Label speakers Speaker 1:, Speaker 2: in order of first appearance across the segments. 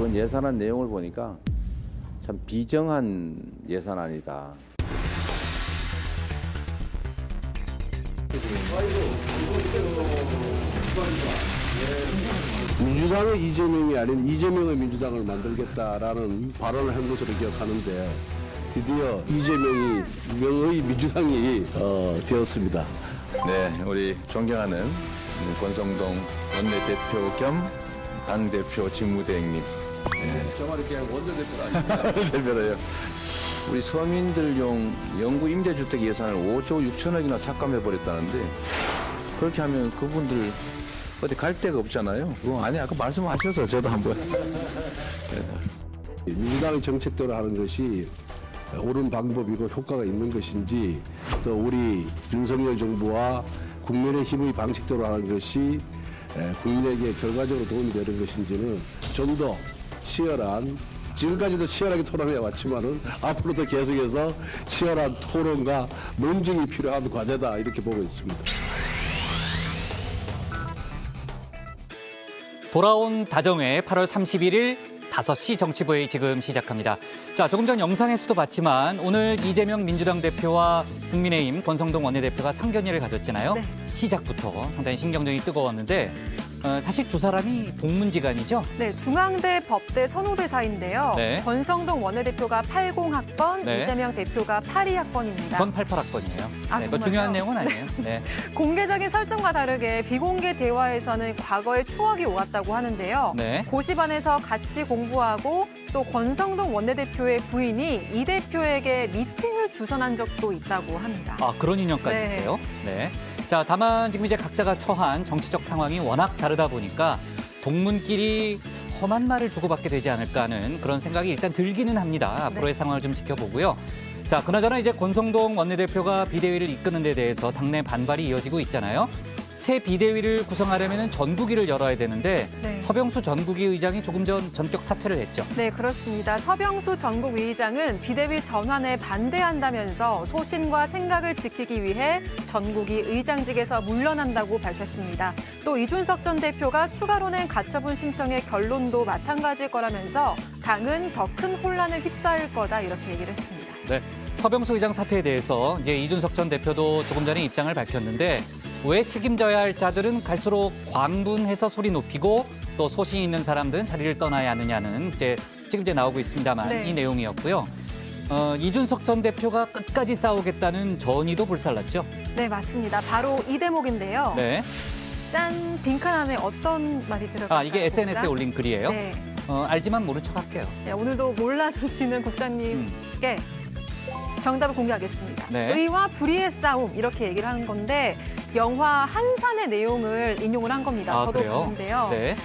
Speaker 1: 이번 예산안 내용을 보니까 참 비정한 예산안이다.
Speaker 2: 민주당의 이재명이 아닌 이재명의 민주당을 만들겠다라는 발언을 한 것으로 기억하는데 드디어 이재명이 명의 민주당이 되었습니다.
Speaker 1: 네, 우리 존경하는 권성동 원내대표 겸 당대표 직무대행님.
Speaker 2: 저말이 그냥 원내대표가 아닙니다.
Speaker 1: 대표로요. 우리 서민들용 영구 임대주택 예산을 5조 6천억이나 삭감해버렸다는데 그렇게 하면 그분들 어디 갈 데가 없잖아요. 아니 아까 말씀하셔서 저도 한번.
Speaker 2: 민주당의 정책대로 하는 것이 옳은 방법이고 효과가 있는 것인지 또 우리 윤석열 정부와 국민의힘의 방식대로 하는 것이 국민에게 결과적으로 도움이 되는 것인지는 좀 더 치열한 지금까지도 치열하게 토론해 왔지만은 앞으로도 계속해서 치열한 토론과 논증이 필요한 과제다 이렇게 보고 있습니다.
Speaker 3: 돌아온 다정회 8월 31일 5시 정치부회의 지금 시작합니다. 자, 조금 전 영상에서도 봤지만 오늘 이재명 민주당 대표와 국민의힘 권성동 원내대표가 상견례를 가졌잖아요.
Speaker 4: 네.
Speaker 3: 시작부터 상당히 신경전이 뜨거웠는데 사실 두 사람이 동문지간이죠?
Speaker 4: 네, 중앙대 법대 선후배 사이인데요.
Speaker 3: 네.
Speaker 4: 권성동 원내대표가 80학번,
Speaker 3: 네.
Speaker 4: 이재명 대표가 82학번입니다.
Speaker 3: 전 88학번이에요.
Speaker 4: 아,
Speaker 3: 네,
Speaker 4: 정말요?
Speaker 3: 중요한 내용은 아니에요. 네.
Speaker 4: 공개적인 설정과 다르게 비공개 대화에서는 과거의 추억이 오갔다고 하는데요.
Speaker 3: 네.
Speaker 4: 고시반에서 같이 공부하고 또 권성동 원내대표의 부인이 이 대표에게 미팅을 주선한 적도 있다고 합니다.
Speaker 3: 아, 그런 인연까지
Speaker 4: 네.
Speaker 3: 있대요. 네. 자, 다만 지금 이제 각자가 처한 정치적 상황이 워낙 다르다 보니까 동문끼리 험한 말을 주고받게 되지 않을까 하는 그런 생각이 일단 들기는 합니다. 앞으로의 상황을 좀 지켜보고요. 자, 그나저나 이제 권성동 원내대표가 비대위를 이끄는 데 대해서 당내 반발이 이어지고 있잖아요. 새 비대위를 구성하려면 전국위를 열어야 되는데
Speaker 4: 네.
Speaker 3: 서병수 전국위 의장이 조금 전 전격 사퇴를 했죠.
Speaker 4: 네, 그렇습니다. 서병수 전국위의장은 비대위 전환에 반대한다면서 소신과 생각을 지키기 위해 전국위 의장직에서 물러난다고 밝혔습니다. 또 이준석 전 대표가 추가로 낸 가처분 신청의 결론도 마찬가지일 거라면서 당은 더 큰 혼란을 휩싸일 거다 이렇게 얘기를 했습니다.
Speaker 3: 네, 서병수 의장 사퇴에 대해서 이제 이준석 전 대표도 조금 전에 입장을 밝혔는데 왜 책임져야 할 자들은 갈수록 광분해서 소리 높이고 또 소신 있는 사람들은 자리를 떠나야 하느냐는 이제 지금 이제 나오고 있습니다만
Speaker 4: 네.
Speaker 3: 이 내용이었고요. 이준석 전 대표가 끝까지 싸우겠다는 전의도 불살랐죠.
Speaker 4: 네, 맞습니다. 바로 이 대목인데요.
Speaker 3: 네.
Speaker 4: 짠! 빈칸 안에 어떤 말이 들어갈까요?
Speaker 3: 아, 이게 SNS에 올린 글이에요.
Speaker 4: 네.
Speaker 3: 알지만 모른 척 할게요.
Speaker 4: 네, 오늘도 몰라주시는 국장님께 정답을 공개하겠습니다.
Speaker 3: 네.
Speaker 4: 의와 불의의 싸움 이렇게 얘기를 하는 건데 영화 한산의 내용을 인용을 한 겁니다.
Speaker 3: 아,
Speaker 4: 저도
Speaker 3: 그래요?
Speaker 4: 봤는데요.
Speaker 3: 네.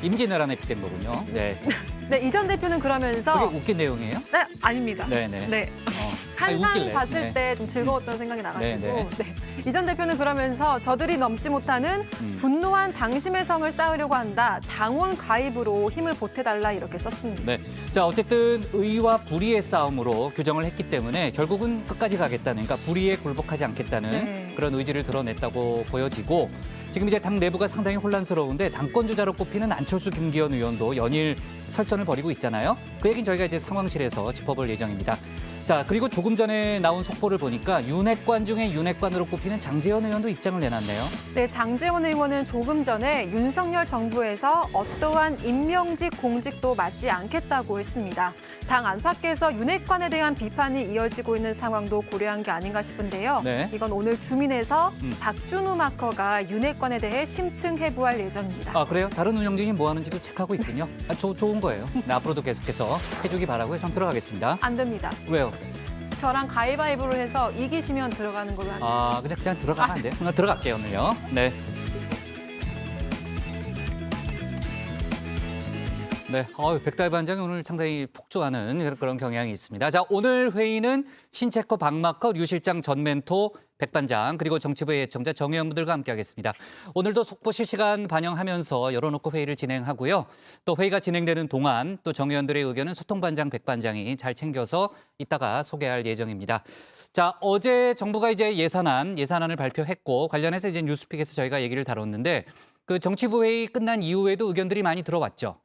Speaker 3: 임진왜란에 빗댄 거군요. 네.
Speaker 4: 네, 이 전 대표는 그러면서
Speaker 3: 그게 웃긴 내용이에요?
Speaker 4: 네, 아닙니다.
Speaker 3: 네네.
Speaker 4: 네.
Speaker 3: 아니,
Speaker 4: 한산
Speaker 3: 웃길래.
Speaker 4: 봤을
Speaker 3: 네.
Speaker 4: 때 좀 즐거웠던 생각이 나가지고
Speaker 3: 네,
Speaker 4: 네. 이 전 대표는 그러면서 저들이 넘지 못하는 분노한 당심의 성을 쌓으려고 한다. 당원 가입으로 힘을 보태달라 이렇게 썼습니다.
Speaker 3: 네. 자, 어쨌든 의와 불의의 싸움으로 규정을 했기 때문에 결국은 끝까지 가겠다는, 그러니까 불의에 굴복하지 않겠다는
Speaker 4: 네.
Speaker 3: 그런 의지를 드러냈다고 보여지고 지금 이제 당 내부가 상당히 혼란스러운데 당권 주자로 꼽히는 안철수 김기현 의원도 연일 설전을 벌이고 있잖아요. 그 얘기는 저희가 이제 상황실에서 짚어볼 예정입니다. 자, 그리고 조금 전에 나온 속보를 보니까 윤핵관 중에 윤핵관으로 꼽히는 장제원 의원도 입장을 내놨네요.
Speaker 4: 네, 장제원 의원은 조금 전에 윤석열 정부에서 어떠한 임명직 공직도 맡지 않겠다고 했습니다. 당 안팎에서 윤핵관에 대한 비판이 이어지고 있는 상황도 고려한 게 아닌가 싶은데요.
Speaker 3: 네.
Speaker 4: 이건 오늘 주민에서 박준우 마커가 윤핵관에 대해 심층 해부할 예정입니다.
Speaker 3: 아, 그래요? 다른 운영진이 뭐 하는지도 체크하고 있군요. 좋은 거예요. 네, 앞으로도 계속해서 해주기 바라고요. 전 들어가겠습니다.
Speaker 4: 안 됩니다.
Speaker 3: 왜요?
Speaker 4: 저랑 가위바위보를 해서 이기시면 들어가는 걸로 합니다.
Speaker 3: 아, 그냥 들어가면 안 돼요? 그냥 들어갈게요, 오늘요. 네. 네, 백달 반장이 오늘 상당히 폭주하는 그런 경향이 있습니다. 자, 오늘 회의는 신체커 박마커 류 실장 전 멘토 백 반장 그리고 정치부의 예청자 정 의원분들과 함께하겠습니다. 오늘도 속보 실시간 반영하면서 열어놓고 회의를 진행하고요. 또 회의가 진행되는 동안 또 정 의원들의 의견은 소통 반장 백 반장이 잘 챙겨서 이따가 소개할 예정입니다. 자, 어제 정부가 이제 예산안을 발표했고 관련해서 이제 뉴스픽에서 저희가 얘기를 다뤘는데 그 정치부 회의 끝난 이후에도 의견들이 많이 들어왔죠.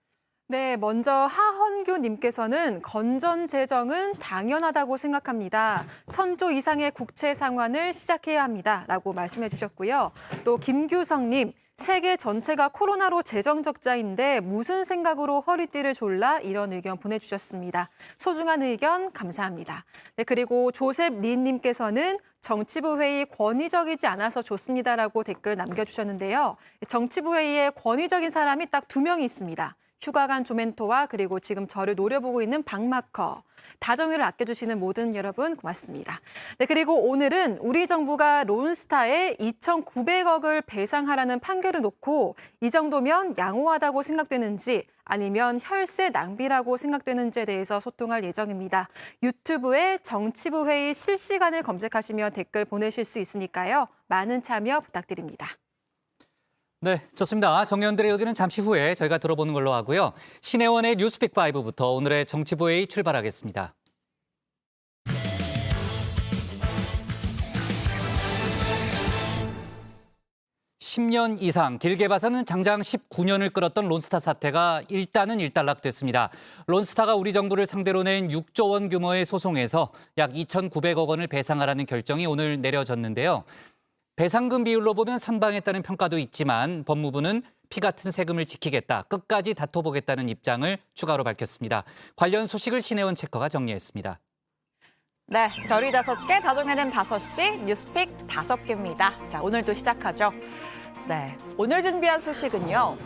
Speaker 4: 네, 먼저 하헌규 님께서는 건전 재정은 당연하다고 생각합니다. 1,000조 이상의 국채 상환을 시작해야 합니다라고 말씀해 주셨고요. 또 김규성 님, 세계 전체가 코로나로 재정 적자인데 무슨 생각으로 허리띠를 졸라 이런 의견 보내주셨습니다. 소중한 의견 감사합니다. 네, 그리고 조셉 리님께서는 정치부 회의 권위적이지 않아서 좋습니다라고 댓글 남겨주셨는데요. 정치부 회의에 권위적인 사람이 딱 2명이 있습니다. 휴가 간 조멘토와 그리고 지금 저를 노려보고 있는 박마커. 다정의를 아껴주시는 모든 여러분 고맙습니다. 네, 그리고 오늘은 우리 정부가 론스타에 2,900억을 배상하라는 판결을 놓고 이 정도면 양호하다고 생각되는지 아니면 혈세 낭비라고 생각되는지에 대해서 소통할 예정입니다. 유튜브에 정치부 회의 실시간을 검색하시면 댓글 보내실 수 있으니까요. 많은 참여 부탁드립니다.
Speaker 3: 네, 좋습니다. 정의원들의 의견은 잠시 후에 저희가 들어보는 걸로 하고요. 신혜원의 뉴스픽5부터 오늘의 정치부회의 출발하겠습니다. 10년 이상, 길게 봐서는 장장 19년을 끌었던 론스타 사태가 일단은 일단락됐습니다. 론스타가 우리 정부를 상대로 낸 6조 원 규모의 소송에서 약 2,900억 원을 배상하라는 결정이 오늘 내려졌는데요. 배상금 비율로 보면 선방했다는 평가도 있지만 법무부는 피 같은 세금을 지키겠다, 끝까지 다퉈보겠다는 입장을 추가로 밝혔습니다. 관련 소식을 신혜원 체커가 정리했습니다.
Speaker 5: 네, 별이 5개, 다정에는 5시, 뉴스픽 5개입니다. 자, 오늘도 시작하죠. 네, 오늘 준비한 소식은요.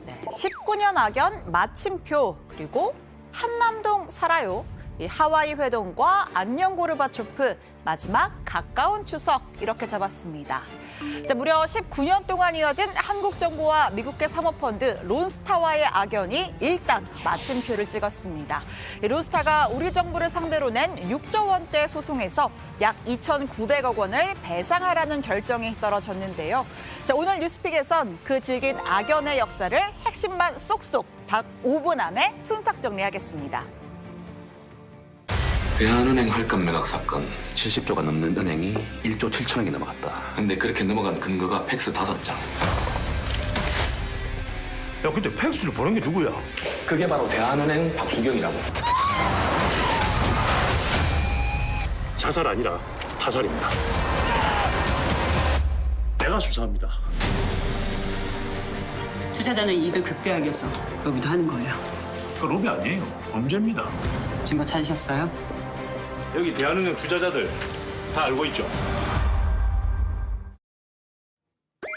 Speaker 5: 19년 악연 마침표, 그리고 한남동 살아요. 이 하와이 회동과 안녕 고르바초프, 마지막 가까운 추석 이렇게 잡았습니다. 자, 무려 19년 동안 이어진 한국 정부와 미국계 사모펀드 론스타와의 악연이 일단 마침표를 찍었습니다. 이 론스타가 우리 정부를 상대로 낸 6조 원대 소송에서 약 2,900억 원을 배상하라는 결정이 떨어졌는데요. 자, 오늘 뉴스픽에선 그 질긴 악연의 역사를 핵심만 쏙쏙 단 5분 안에 순삭 정리하겠습니다.
Speaker 6: 대한은행 할감 매각 사건 70조가 넘는 은행이 1조 7천억이 넘어갔다. 근데 그렇게 넘어간 근거가 팩스 5장.
Speaker 7: 야, 근데 팩스를 보낸 게 누구야?
Speaker 6: 그게 바로 대한은행 박수경이라고.
Speaker 7: 자살 아니라 타살입니다. 내가 수사합니다.
Speaker 8: 투자자는 이익을 극대화하기 위해서 로비도 하는 거예요.
Speaker 7: 그 로비 아니에요. 범죄입니다.
Speaker 8: 증거 찾으셨어요?
Speaker 7: 여기 대한은행 투자자들 다 알고 있죠?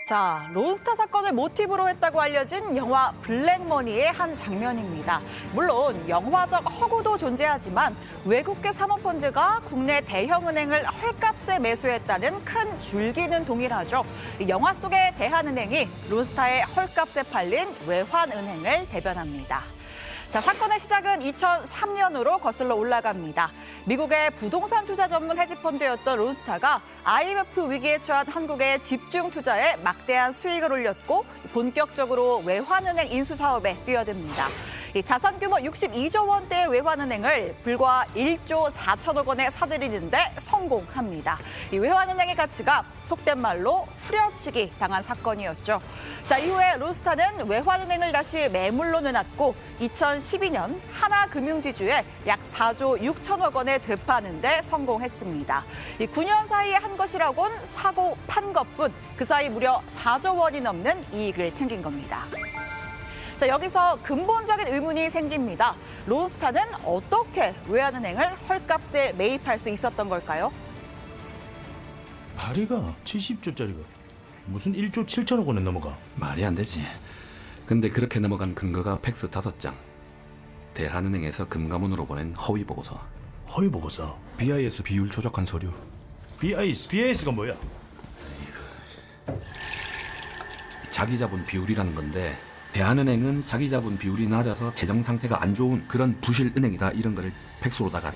Speaker 5: 자, 론스타 사건을 모티브로 했다고 알려진 영화 블랙머니의 한 장면입니다. 물론 영화적 허구도 존재하지만 외국계 사모펀드가 국내 대형은행을 헐값에 매수했다는 큰 줄기는 동일하죠. 이 영화 속의 대한은행이 론스타의 헐값에 팔린 외환은행을 대변합니다. 자, 사건의 시작은 2003년으로 거슬러 올라갑니다. 미국의 부동산 투자 전문 헤지펀드였던 론스타가 IMF 위기에 처한 한국의 집중 투자에 막대한 수익을 올렸고 본격적으로 외환은행 인수 사업에 뛰어듭니다. 이 자산 규모 62조 원대의 외환은행을 불과 1조 4천억 원에 사들이는데 성공합니다. 이 외환은행의 가치가 속된 말로 후려치기 당한 사건이었죠. 자, 이후에 론스타는 외환은행을 다시 매물로 내놨고 2012년 하나금융지주에 약 4조 6천억 원에 되파는 데 성공했습니다. 이 9년 사이에 한 것이라곤 사고 판 것뿐 그 사이 무려 4조 원이 넘는 이익을 챙긴 겁니다. 자, 여기서 근본적인 의문이 생깁니다. 론스타는 어떻게 외환은행을 헐값에 매입할 수 있었던 걸까요?
Speaker 7: 파리가 70조짜리가 무슨 1조 7천억 원에 넘어가?
Speaker 6: 말이 안 되지. 근데 그렇게 넘어간 근거가 팩스 5장. 대한은행에서 금감원으로 보낸 허위 보고서.
Speaker 7: 허위 보고서.
Speaker 6: BIS 비율 조작한 서류.
Speaker 7: BIS가 뭐야?
Speaker 6: 자기 자본 비율이라는 건데 대한은행은 자기 자본 비율이 낮아서 재정 상태가 안 좋은 그런 부실 은행이다, 이런 거를 팩스로다가.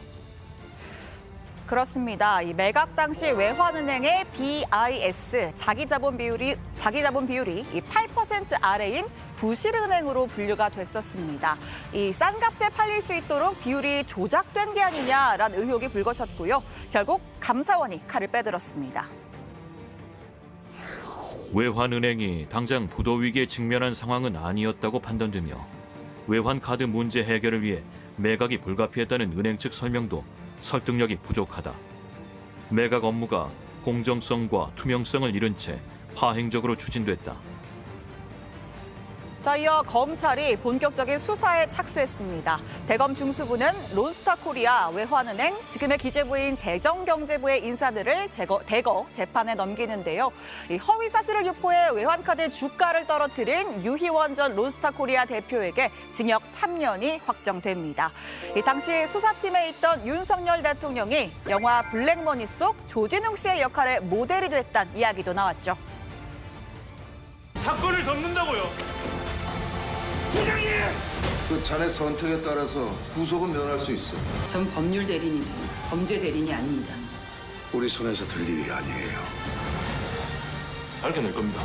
Speaker 5: 그렇습니다. 이 매각 당시 외환은행의 BIS 자기 자본 비율이 이 8% 아래인 부실은행으로 분류가 됐었습니다. 이 싼 값에 팔릴 수 있도록 비율이 조작된 게 아니냐라는 의혹이 불거졌고요. 결국 감사원이 칼을 빼들었습니다.
Speaker 9: 외환은행이 당장 부도 위기에 직면한 상황은 아니었다고 판단되며 외환카드 문제 해결을 위해 매각이 불가피했다는 은행 측 설명도 설득력이 부족하다. 매각 업무가 공정성과 투명성을 잃은 채 파행적으로 추진됐다.
Speaker 5: 자, 이어 검찰이 본격적인 수사에 착수했습니다. 대검 중수부는 론스타코리아, 외환은행, 지금의 기재부인 재정경제부의 인사들을 대거 재판에 넘기는데요. 이 허위 사실을 유포해 외환카드 주가를 떨어뜨린 유희원 전 론스타코리아 대표에게 징역 3년이 확정됩니다. 이 당시 수사팀에 있던 윤석열 대통령이 영화 블랙머니 속 조진웅 씨의 역할의 모델이 됐다는 이야기도 나왔죠.
Speaker 7: 사건을 덮는다고요.
Speaker 10: 그 자네 선택에 따라서 구속은 면할 수 있어.
Speaker 8: 전 법률 대리인이지 범죄 대리인이 아닙니다.
Speaker 2: 우리 손에서 들 일이 아니에요.
Speaker 7: 밝혀낼 겁니다.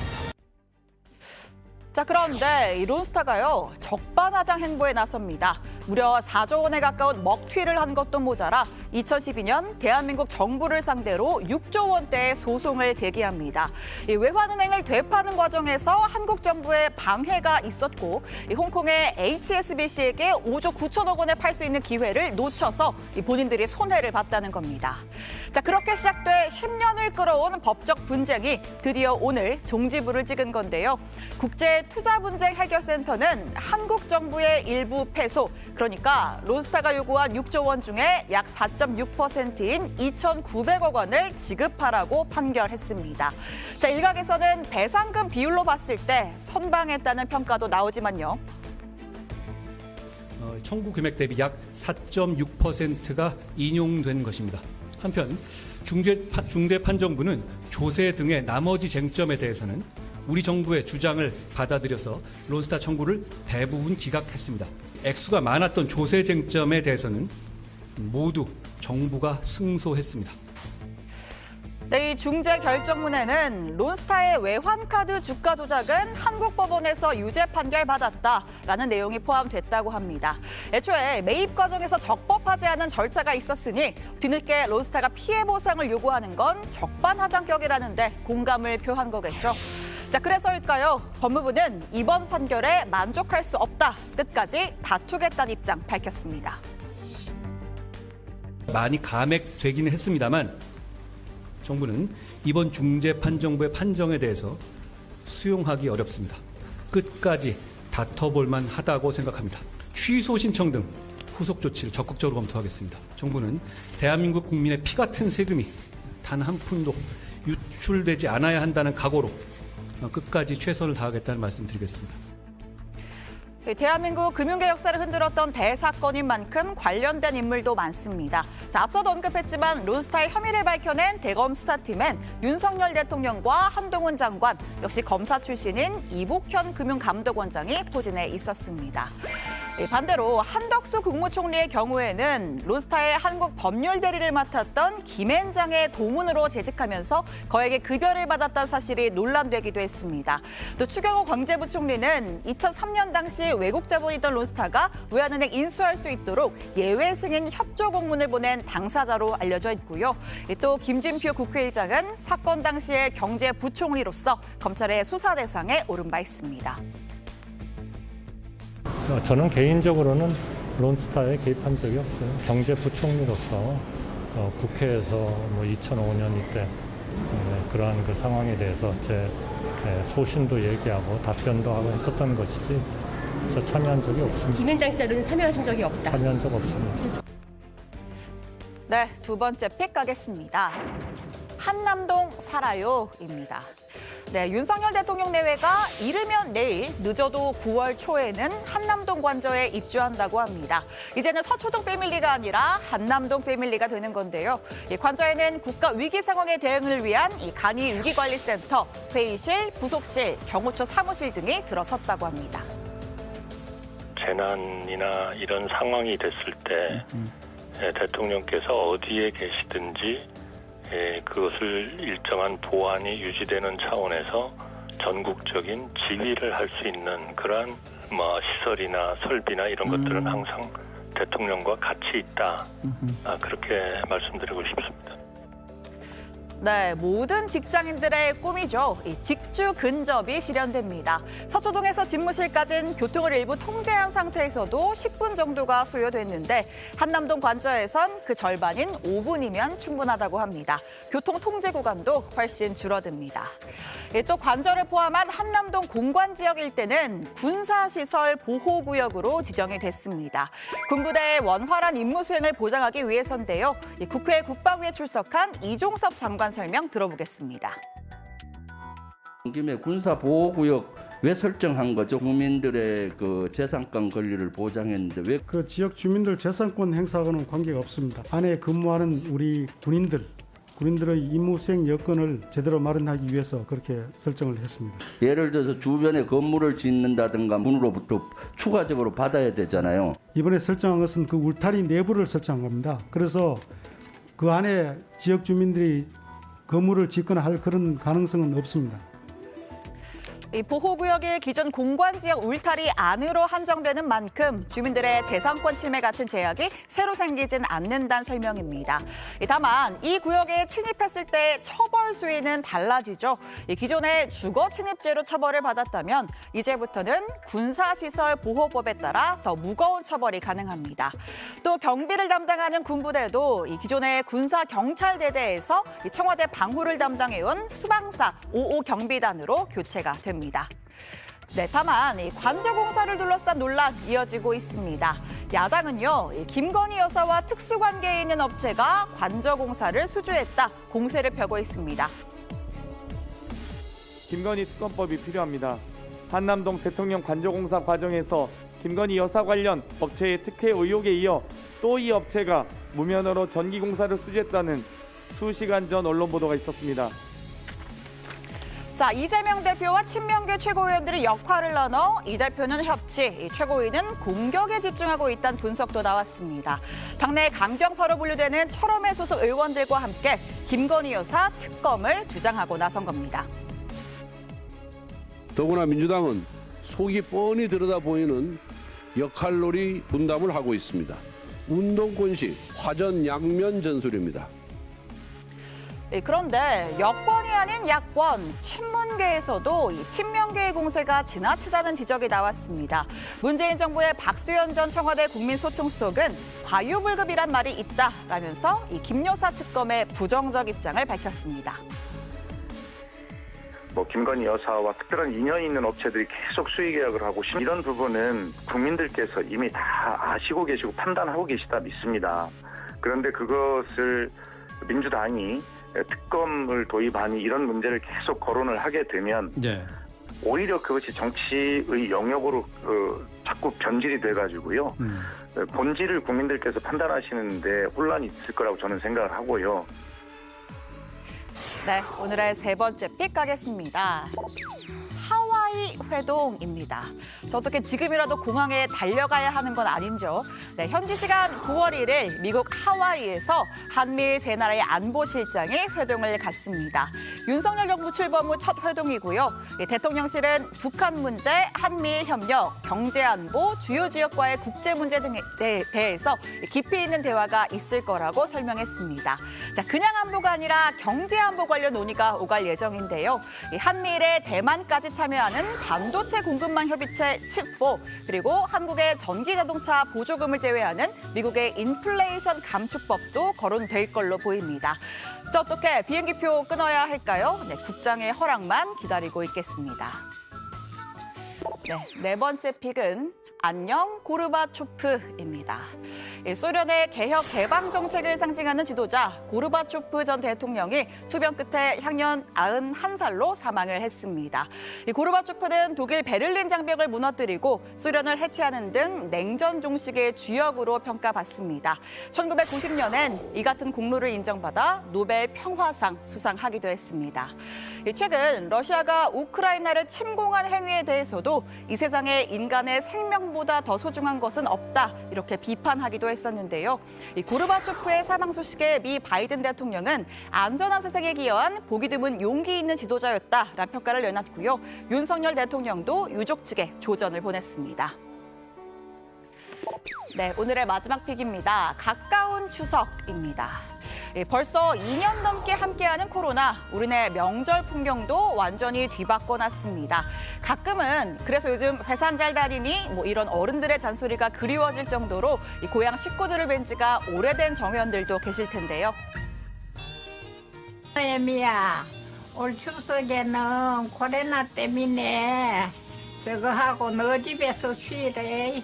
Speaker 5: 자, 그런데 이 론스타가요, 적반하장 행보에 나섭니다. 무려 4조 원에 가까운 먹튀를 한 것도 모자라 2012년 대한민국 정부를 상대로 6조 원대의 소송을 제기합니다. 이 외환은행을 되파는 과정에서 한국 정부의 방해가 있었고, 이 홍콩의 HSBC에게 5조 9천억 원에 팔 수 있는 기회를 놓쳐서 이 본인들이 손해를 봤다는 겁니다. 자, 그렇게 시작돼 10년을 끌어온 법적 분쟁이 드디어 오늘 종지부를 찍은 건데요. 국제투자분쟁해결센터는 한국 정부의 일부 패소, 그러니까 론스타가 요구한 6조 원 중에 약 4.6%인 2,900억 원을 지급하라고 판결했습니다. 자, 일각에서는 배상금 비율로 봤을 때 선방했다는 평가도 나오지만요.
Speaker 11: 청구 금액 대비 약 4.6%가 인용된 것입니다. 한편 중대판정부는 조세 등의 나머지 쟁점에 대해서는 우리 정부의 주장을 받아들여서 론스타 청구를 대부분 기각했습니다. 액수가 많았던 조세 쟁점에 대해서는 모두 정부가 승소했습니다.
Speaker 5: 네, 이 중재 결정문에는 론스타의 외환카드 주가 조작은 한국 법원에서 유죄 판결받았다라는 내용이 포함됐다고 합니다. 애초에 매입 과정에서 적법하지 않은 절차가 있었으니 뒤늦게 론스타가 피해 보상을 요구하는 건 적반하장격이라는데 공감을 표한 거겠죠. 자, 그래서일까요? 법무부는 이번 판결에 만족할 수 없다. 끝까지 다투겠다는 입장 밝혔습니다.
Speaker 11: 많이 감액되기는 했습니다만 정부는 이번 중재판정부의 판정에 대해서 수용하기 어렵습니다. 끝까지 다퉈볼 만하다고 생각합니다. 취소 신청 등 후속 조치를 적극적으로 검토하겠습니다. 정부는 대한민국 국민의 피 같은 세금이 단 한 푼도 유출되지 않아야 한다는 각오로 끝까지 최선을 다하겠다는 말씀 드리겠습니다.
Speaker 5: 대한민국 금융계 역사를 흔들었던 대사건인 만큼 관련된 인물도 많습니다. 자, 앞서도 언급했지만 론스타의 혐의를 밝혀낸 대검 수사팀엔 윤석열 대통령과 한동훈 장관, 역시 검사 출신인 이복현 금융감독원장이 포진해 있었습니다. 반대로 한덕수 국무총리의 경우에는 론스타의 한국 법률 대리를 맡았던 김앤장의 고문으로 재직하면서 거액의 급여를 받았다는 사실이 논란되기도 했습니다. 또 추경호 경제부총리는 2003년 당시 외국 자본이던 론스타가 외환은행 인수할 수 있도록 예외 승인 협조 공문을 보낸 당사자로 알려져 있고요. 또 김진표 국회의장은 사건 당시의 경제부총리로서 검찰의 수사 대상에 오른 바 있습니다.
Speaker 12: 저는 개인적으로는 론스타에 개입한 적이 없어요. 경제부총리로서 국회에서 2005년 이때 그러한 그 상황에 대해서 제 소신도 얘기하고 답변도 하고 했었던 것이지 저 참여한 적이 없습니다.
Speaker 13: 김앤장 씨는 참여하신 적이 없다.
Speaker 12: 참여한 적 없습니다.
Speaker 5: 네, 두 번째 픽 가겠습니다. 한남동 살아요입니다. 네, 윤석열 대통령 내외가 이르면 내일, 늦어도 9월 초에는 한남동 관저에 입주한다고 합니다. 이제는 서초동 패밀리가 아니라 한남동 패밀리가 되는 건데요. 이 관저에는 국가 위기 상황에 대응을 위한 이 간이 위기관리센터, 회의실, 부속실, 경호처 사무실 등이 들어섰다고 합니다.
Speaker 14: 재난이나 이런 상황이 됐을 때 대통령께서 어디에 계시든지 그것을 일정한 보안이 유지되는 차원에서 전국적인 지휘를 할 수 있는 그러한 시설이나 설비나 이런 것들은 항상 대통령과 같이 있다. 그렇게 말씀드리고 싶습니다.
Speaker 5: 네, 모든 직장인들의 꿈이죠. 이 직주 근접이 실현됩니다. 서초동에서 집무실까지는 교통을 일부 통제한 상태에서도 10분 정도가 소요됐는데 한남동 관저에선 그 절반인 5분이면 충분하다고 합니다. 교통 통제 구간도 훨씬 줄어듭니다. 또 관저를 포함한 한남동 공관 지역 일대는 군사시설 보호구역으로 지정이 됐습니다. 군부대의 원활한 임무 수행을 보장하기 위해서인데요. 국회 국방위에 출석한 이종섭 장관 설명 들어보겠습니다.
Speaker 15: 김에 군사보호구역 왜 설정한 거죠? 국민들의 그 재산권 권리를 보장했는데 왜?
Speaker 16: 그 지역 주민들 재산권 행사하고는 관계가 없습니다. 안에 근무하는 우리 군인들의 임무 수행 여건을 제대로 마련하기 위해서 그렇게 설정을 했습니다.
Speaker 15: 예를 들어서 주변에 건물을 짓는다든가 군으로부터 추가적으로 받아야 되잖아요.
Speaker 16: 이번에 설정한 것은 그 울타리 내부를 설정한 겁니다. 그래서 그 안에 지역 주민들이 건물을 짓거나 할 그런 가능성은 없습니다.
Speaker 5: 이 보호구역이 기존 공관지역 울타리 안으로 한정되는 만큼 주민들의 재산권 침해 같은 제약이 새로 생기진 않는다는 설명입니다. 다만 이 구역에 침입했을 때 처벌 수위는 달라지죠. 기존에 주거 침입죄로 처벌을 받았다면 이제부터는 군사시설 보호법에 따라 더 무거운 처벌이 가능합니다. 또 경비를 담당하는 군부대도 이 기존의 군사경찰대대에서 청와대 방호를 담당해온 수방사 5호 경비단으로 교체가 됩니다. 네, 다만 관저 공사를 둘러싼 논란 이어지고 있습니다. 야당은요, 김건희 여사와 특수관계에 있는 업체가 관저 공사를 수주했다 공세를 펴고 있습니다.
Speaker 17: 김건희 특검법이 필요합니다. 한남동 대통령 관저 공사 과정에서 김건희 여사 관련 업체의 특혜 의혹에 이어 또 이 업체가 무면허로 전기 공사를 수주했다는 수시간 전 언론 보도가 있었습니다.
Speaker 5: 자, 이재명 대표와 친명계 최고위원들이 역할을 나눠 이 대표는 협치, 이 최고위는 공격에 집중하고 있다는 분석도 나왔습니다. 당내 강경파로 분류되는 철험회 소속 의원들과 함께 김건희 여사 특검을 주장하고 나선 겁니다.
Speaker 2: 더구나 민주당은 속이 뻔히 들여다보이는 역할놀이 분담을 하고 있습니다. 운동권식 화전양면 전술입니다.
Speaker 5: 그런데 여권이 아닌 야권, 친문계에서도 이 친명계의 공세가 지나치다는 지적이 나왔습니다. 문재인 정부의 박수현 전 청와대 국민소통수석은 과유불급이란 말이 있다라면서 이 김 여사 특검의 부정적 입장을 밝혔습니다.
Speaker 18: 김건희 여사와 특별한 인연이 있는 업체들이 계속 수의 계약을 하고 이런 부분은 국민들께서 이미 다 아시고 계시고 판단하고 계시다 믿습니다. 그런데 그것을 민주당이 특검을 도입하니 이런 문제를 계속 거론을 하게 되면 오히려 그것이 정치의 영역으로 자꾸 변질이 돼가지고요. 본질을 국민들께서 판단하시는데 혼란이 있을 거라고 저는 생각을 하고요.
Speaker 5: 네, 오늘의 세 번째 픽 가겠습니다. 하와이 회동입니다. 어떻게 지금이라도 공항에 달려가야 하는 건 아닌죠. 네, 현지 시간 9월 1일 미국 하와이에서 한미일 세 나라의 안보실장이 회동을 갖습니다. 윤석열 정부 출범 후 첫 회동이고요. 대통령실은 북한 문제, 한미일 협력, 경제안보, 주요 지역과의 국제 문제 등에 대해서 깊이 있는 대화가 있을 거라고 설명했습니다. 자, 그냥 안보가 아니라 경제안보 관련 논의가 오갈 예정인데요. 한미일의 대만까지 참여하는 반도체 공급망 협의체 칩4 그리고 한국의 전기자동차 보조금을 제외하는 미국의 인플레이션 감축법도 거론될 걸로 보입니다. 자, 어떻게 비행기표 끊어야 할까요? 네, 국장의 허락만 기다리고 있겠습니다. 네, 네 번째 픽은 안녕 고르바초프입니다. 소련의 개혁 개방 정책을 상징하는 지도자 고르바초프 전 대통령이 투병 끝에 향년 91살로 사망을 했습니다. 고르바초프는 독일 베를린 장벽을 무너뜨리고 소련을 해체하는 등 냉전 종식의 주역으로 평가받습니다. 1990년엔 이 같은 공로를 인정받아 노벨 평화상 수상하기도 했습니다. 최근 러시아가 우크라이나를 침공한 행위에 대해서도 이 세상에 인간의 생명보다 더 소중한 것은 없다 이렇게 비판하기도 했었는데요. 이 고르바초프의 사망 소식에 미 바이든 대통령은 안전한 세상에 기여한 보기 드문 용기 있는 지도자였다라는 평가를 내놨고요. 윤석열 대통령도 유족 측에 조전을 보냈습니다. 네, 오늘의 마지막 픽입니다. 가까운 추석입니다. 벌써 2년 넘게 함께하는 코로나, 우리네 명절 풍경도 완전히 뒤바꿔놨습니다. 가끔은 그래서 요즘 회산 잘 다니니 뭐 이런 어른들의 잔소리가 그리워질 정도로 이 고향 식구들을 뵌 지가 오래된 정연들도 계실 텐데요.
Speaker 19: 애미야, 올 추석에는 코로나 때문에 저거 하고 너 집에서 쉬래.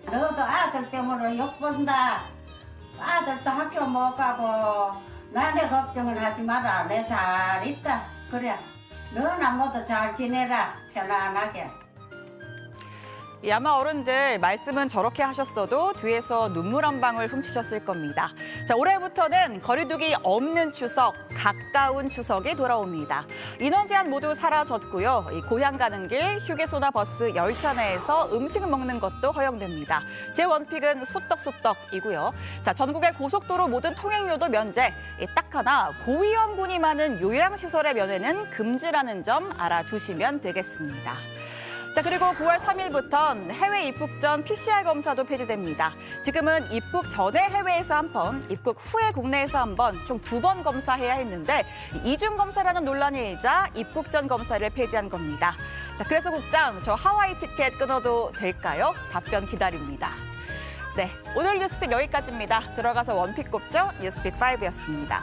Speaker 20: 너도 아들 때문에 욕본다. 아들도 학교 못 가고 나내 걱정을 하지 마라. 내 잘 있다. 그래. 너나 모두 잘 지내라. 편안하게.
Speaker 5: 이 아마 어른들 말씀은 저렇게 하셨어도 뒤에서 눈물 한 방울 훔치셨을 겁니다. 자, 올해부터는 거리두기 없는 추석, 가까운 추석이 돌아옵니다. 인원 제한 모두 사라졌고요. 이 고향 가는 길, 휴게소나 버스, 열차 내에서 음식 먹는 것도 허용됩니다. 제 원픽은 소떡소떡이고요. 자, 전국의 고속도로 모든 통행료도 면제. 딱 하나 고위험군이 많은 요양시설의 면회는 금지라는 점 알아두시면 되겠습니다. 자, 그리고 9월 3일부터는 해외 입국 전 PCR 검사도 폐지됩니다. 지금은 입국 전에 해외에서 한 번, 입국 후에 국내에서 한 번, 총 2번 검사해야 했는데 이중 검사라는 논란이 일자 입국 전 검사를 폐지한 겁니다. 자, 그래서 국장, 저 하와이 티켓 끊어도 될까요? 답변 기다립니다. 네, 오늘 뉴스픽 여기까지입니다. 들어가서 원픽 꼽죠? 뉴스픽 5였습니다.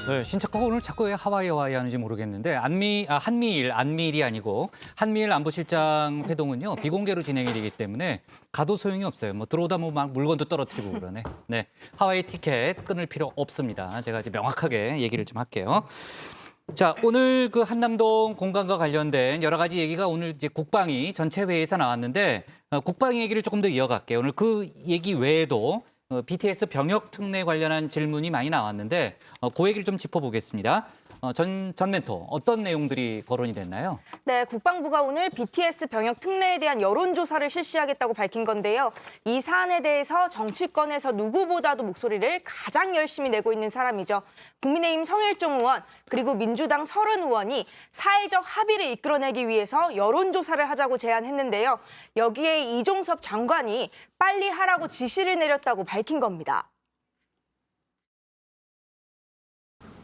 Speaker 3: 네, 신착하고 오늘 자꾸 왜 하와이 하는지 모르겠는데 한미일이 아니고 한미일 안보실장 회동은요 비공개로 진행이 되기 때문에 가도 소용이 없어요. 뭐 들어오다 뭐 막 물건도 떨어뜨리고 그러네. 네, 하와이 티켓 끊을 필요 없습니다. 제가 이제 명확하게 얘기를 좀 할게요. 자, 오늘 그 한남동 공간과 관련된 여러 가지 얘기가 오늘 이제 국방위 전체 회의에서 나왔는데 국방위 얘기를 조금 더 이어갈게요. 오늘 그 얘기 외에도 BTS 병역 특례 관련한 질문이 많이 나왔는데 그 얘기를 좀 짚어보겠습니다. 전 멘토 어떤 내용들이 거론이 됐나요?
Speaker 13: 네, 국방부가 오늘 BTS 병역 특례에 대한 여론조사를 실시하겠다고 밝힌 건데요. 이 사안에 대해서 정치권에서 누구보다도 목소리를 가장 열심히 내고 있는 사람이죠. 국민의힘 성일종 의원 그리고 민주당 서른 의원이 사회적 합의를 이끌어내기 위해서 여론조사를 하자고 제안했는데요. 여기에 이종섭 장관이 빨리 하라고 지시를 내렸다고 밝힌 겁니다.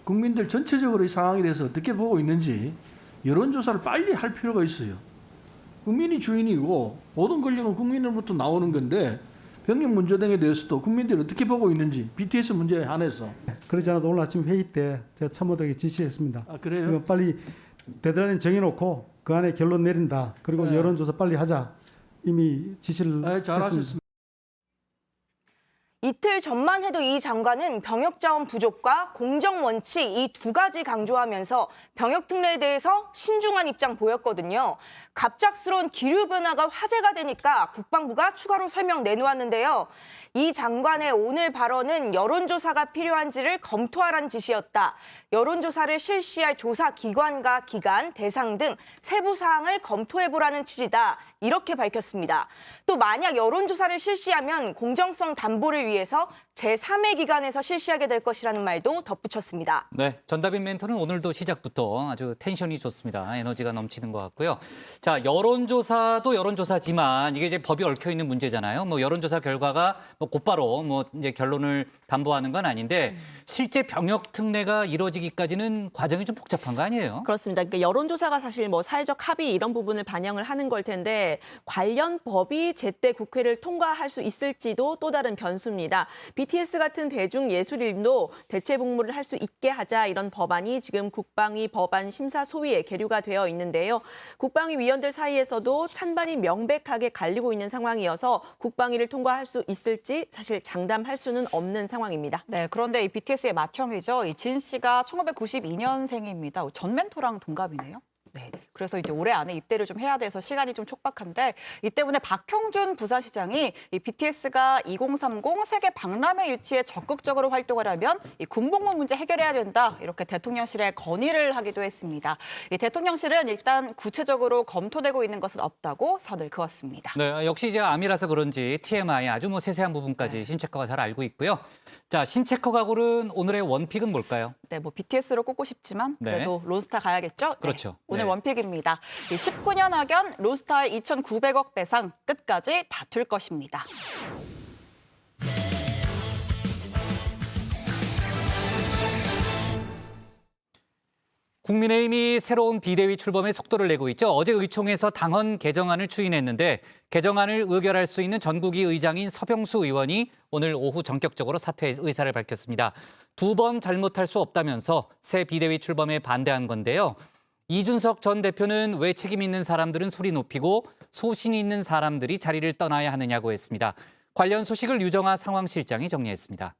Speaker 21: 국민들 전체적으로 이 상황에 대해서 어떻게 보고 있는지 여론조사를 빨리 할 필요가 있어요. 국민이 주인이고 모든 권력은 국민으로부터 나오는 건데 병역 문제 등에 대해서도 국민들이 어떻게 보고 있는지 BTS 문제에 한해서.
Speaker 16: 그러지 않아도 오늘 아침 회의 때 제가 참모들에게 지시했습니다.
Speaker 21: 아, 그래요?
Speaker 16: 빨리 데드라인 정해놓고 그 안에 결론 내린다. 그리고
Speaker 21: 네.
Speaker 16: 여론조사 빨리 하자. 이미 지시를 했습니다.
Speaker 13: 이틀 전만 해도 이 장관은 병역 자원 부족과 공정 원칙 이 두 가지 강조하면서 병역 특례에 대해서 신중한 입장 보였거든요. 갑작스러운 기류 변화가 화제가 되니까 국방부가 추가로 설명 내놓았는데요. 이 장관의 오늘 발언은 여론조사가 필요한지를 검토하라는 지시였다. 여론조사를 실시할 조사 기관과 기간, 대상 등 세부 사항을 검토해보라는 취지다. 이렇게 밝혔습니다. 또 만약 여론조사를 실시하면 공정성 담보를 위해서 제3의 기관에서 실시하게 될 것이라는 말도 덧붙였습니다.
Speaker 3: 네, 전다빈 멘토는 오늘도 시작부터 아주 텐션이 좋습니다. 에너지가 넘치는 것 같고요. 자, 여론조사도 여론조사지만 이게 이제 법이 얽혀 있는 문제잖아요. 뭐 여론조사 결과가 뭐 곧바로 뭐 이제 결론을 담보하는 건 아닌데 실제 병역 특례가 이루어지기까지는 과정이 좀 복잡한 거 아니에요?
Speaker 22: 그렇습니다. 그러니까 여론조사가 사실 뭐 사회적 합의 이런 부분을 반영을 하는 걸 텐데 관련 법이 제때 국회를 통과할 수 있을지도 또 다른 변수입니다. BTS 같은 대중예술인도 대체복무를 할 수 있게 하자 이런 법안이 지금 국방위 법안 심사 소위에 계류가 되어 있는데요. 국방위 위원들 사이에서도 찬반이 명백하게 갈리고 있는 상황이어서 국방위를 통과할 수 있을지 사실 장담할 수는 없는 상황입니다.
Speaker 5: 네, 그런데 이 BTS의 맏형이죠. 이 진 씨가 1992년생입니다. 전 멘토랑 동갑이네요. 네, 그래서 이제 올해 안에 입대를 좀 해야 돼서 시간이 좀 촉박한데 이 때문에 박형준 부산시장이 이 BTS가 2030 세계 박람회 유치에 적극적으로 활동하려면 이 군복무 문제 해결해야 된다 이렇게 대통령실에 건의를 하기도 했습니다. 이 대통령실은 일단 구체적으로 검토되고 있는 것은 없다고 선을 그었습니다.
Speaker 3: 네, 역시 이제 암이라서 그런지 TMI 아주 뭐 세세한 부분까지 신체커가 잘 알고 있고요. 자, 신체커 가골은 오늘의 원픽은 뭘까요?
Speaker 5: 네, 뭐 BTS로 꼽고 싶지만 그래도 론스타 가야겠죠?
Speaker 3: 그렇죠.
Speaker 5: 네, 오늘
Speaker 3: 네.
Speaker 5: 원픽입니다. 19년 학연 론스타의 2,900억 배상 끝까지 다툴 것입니다.
Speaker 3: 국민의힘이 새로운 비대위 출범에 속도를 내고 있죠. 어제 의총에서 당헌 개정안을 추인했는데 개정안을 의결할 수 있는 전국위 의장인 서병수 의원이 오늘 오후 전격적으로 사퇴 의사를 밝혔습니다. 2번 잘못할 수 없다면서 새 비대위 출범에 반대한 건데요. 이준석 전 대표는 왜 책임 있는 사람들은 소리 높이고 소신 있는 사람들이 자리를 떠나야 하느냐고 했습니다. 관련 소식을 유정아 상황실장이 정리했습니다.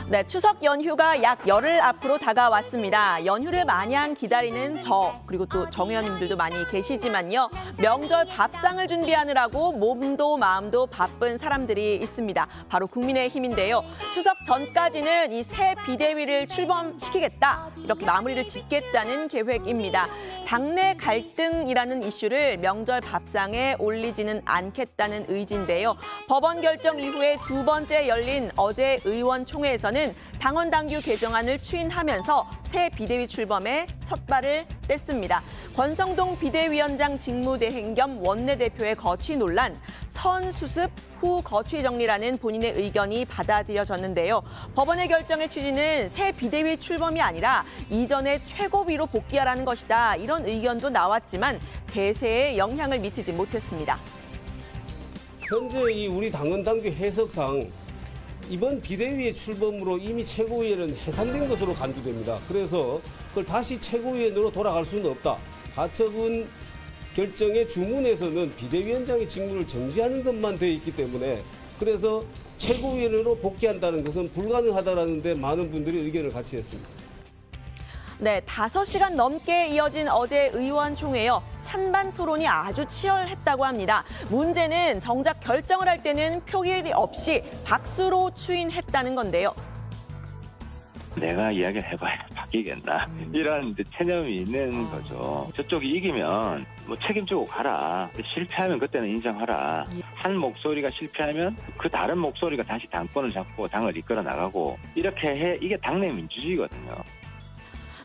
Speaker 22: 네, 추석 연휴가 약 열흘 앞으로 다가왔습니다. 연휴를 마냥 기다리는 그리고 또 정 의원님들도 많이 계시지만요. 명절 밥상을 준비하느라고 몸도 마음도 바쁜 사람들이 있습니다. 바로 국민의힘인데요. 추석 전까지는 이 새 비대위를 출범시키겠다, 이렇게 마무리를 짓겠다는 계획입니다. 당내 갈등이라는 이슈를 명절 밥상에 올리지는 않겠다는 의지인데요. 법원 결정 이후에 2번째 열린 어제 의원총회에서는 당헌 당규 개정안을 추인하면서 새 비대위 출범에 첫 발을 뗐습니다. 권성동 비대위원장 직무대행 겸 원내대표의 거취 논란, 선수습 후 거취 정리라는 본인의 의견이 받아들여졌는데요. 법원의 결정의 취지는 새 비대위 출범이 아니라 이전의 최고위로 복귀하라는 것이다, 이런 의견도 나왔지만 대세에 영향을 미치지 못했습니다.
Speaker 1: 현재 이 우리 당헌 당규 해석상 이번 비대위의 출범으로 이미 최고위원회는 해산된 것으로 간주됩니다. 그래서 그걸 다시 최고위원으로 돌아갈 수는 없다. 가처분 결정의 주문에서는 비대위원장의 직무를 정지하는 것만 되어 있기 때문에, 그래서 최고위원으로 복귀한다는 것은 불가능하다는 데 많은 분들이 의견을 같이 했습니다.
Speaker 22: 네, 5시간 넘게 이어진 어제 의원총회요. 찬반 토론이 아주 치열했다고 합니다. 문제는 정작 결정을 할 때는 표결이 없이 박수로 추인했다는 건데요.
Speaker 4: 내가 이야기를 해봐야 바뀌겠나, 이런 체념이 있는 거죠. 저쪽이 이기면 뭐 책임지고 가라, 실패하면 그때는 인정하라. 한 목소리가 실패하면 그 다른 목소리가 다시 당권을 잡고 당을 이끌어 나가고, 이렇게 해. 이게 당내 민주주의거든요.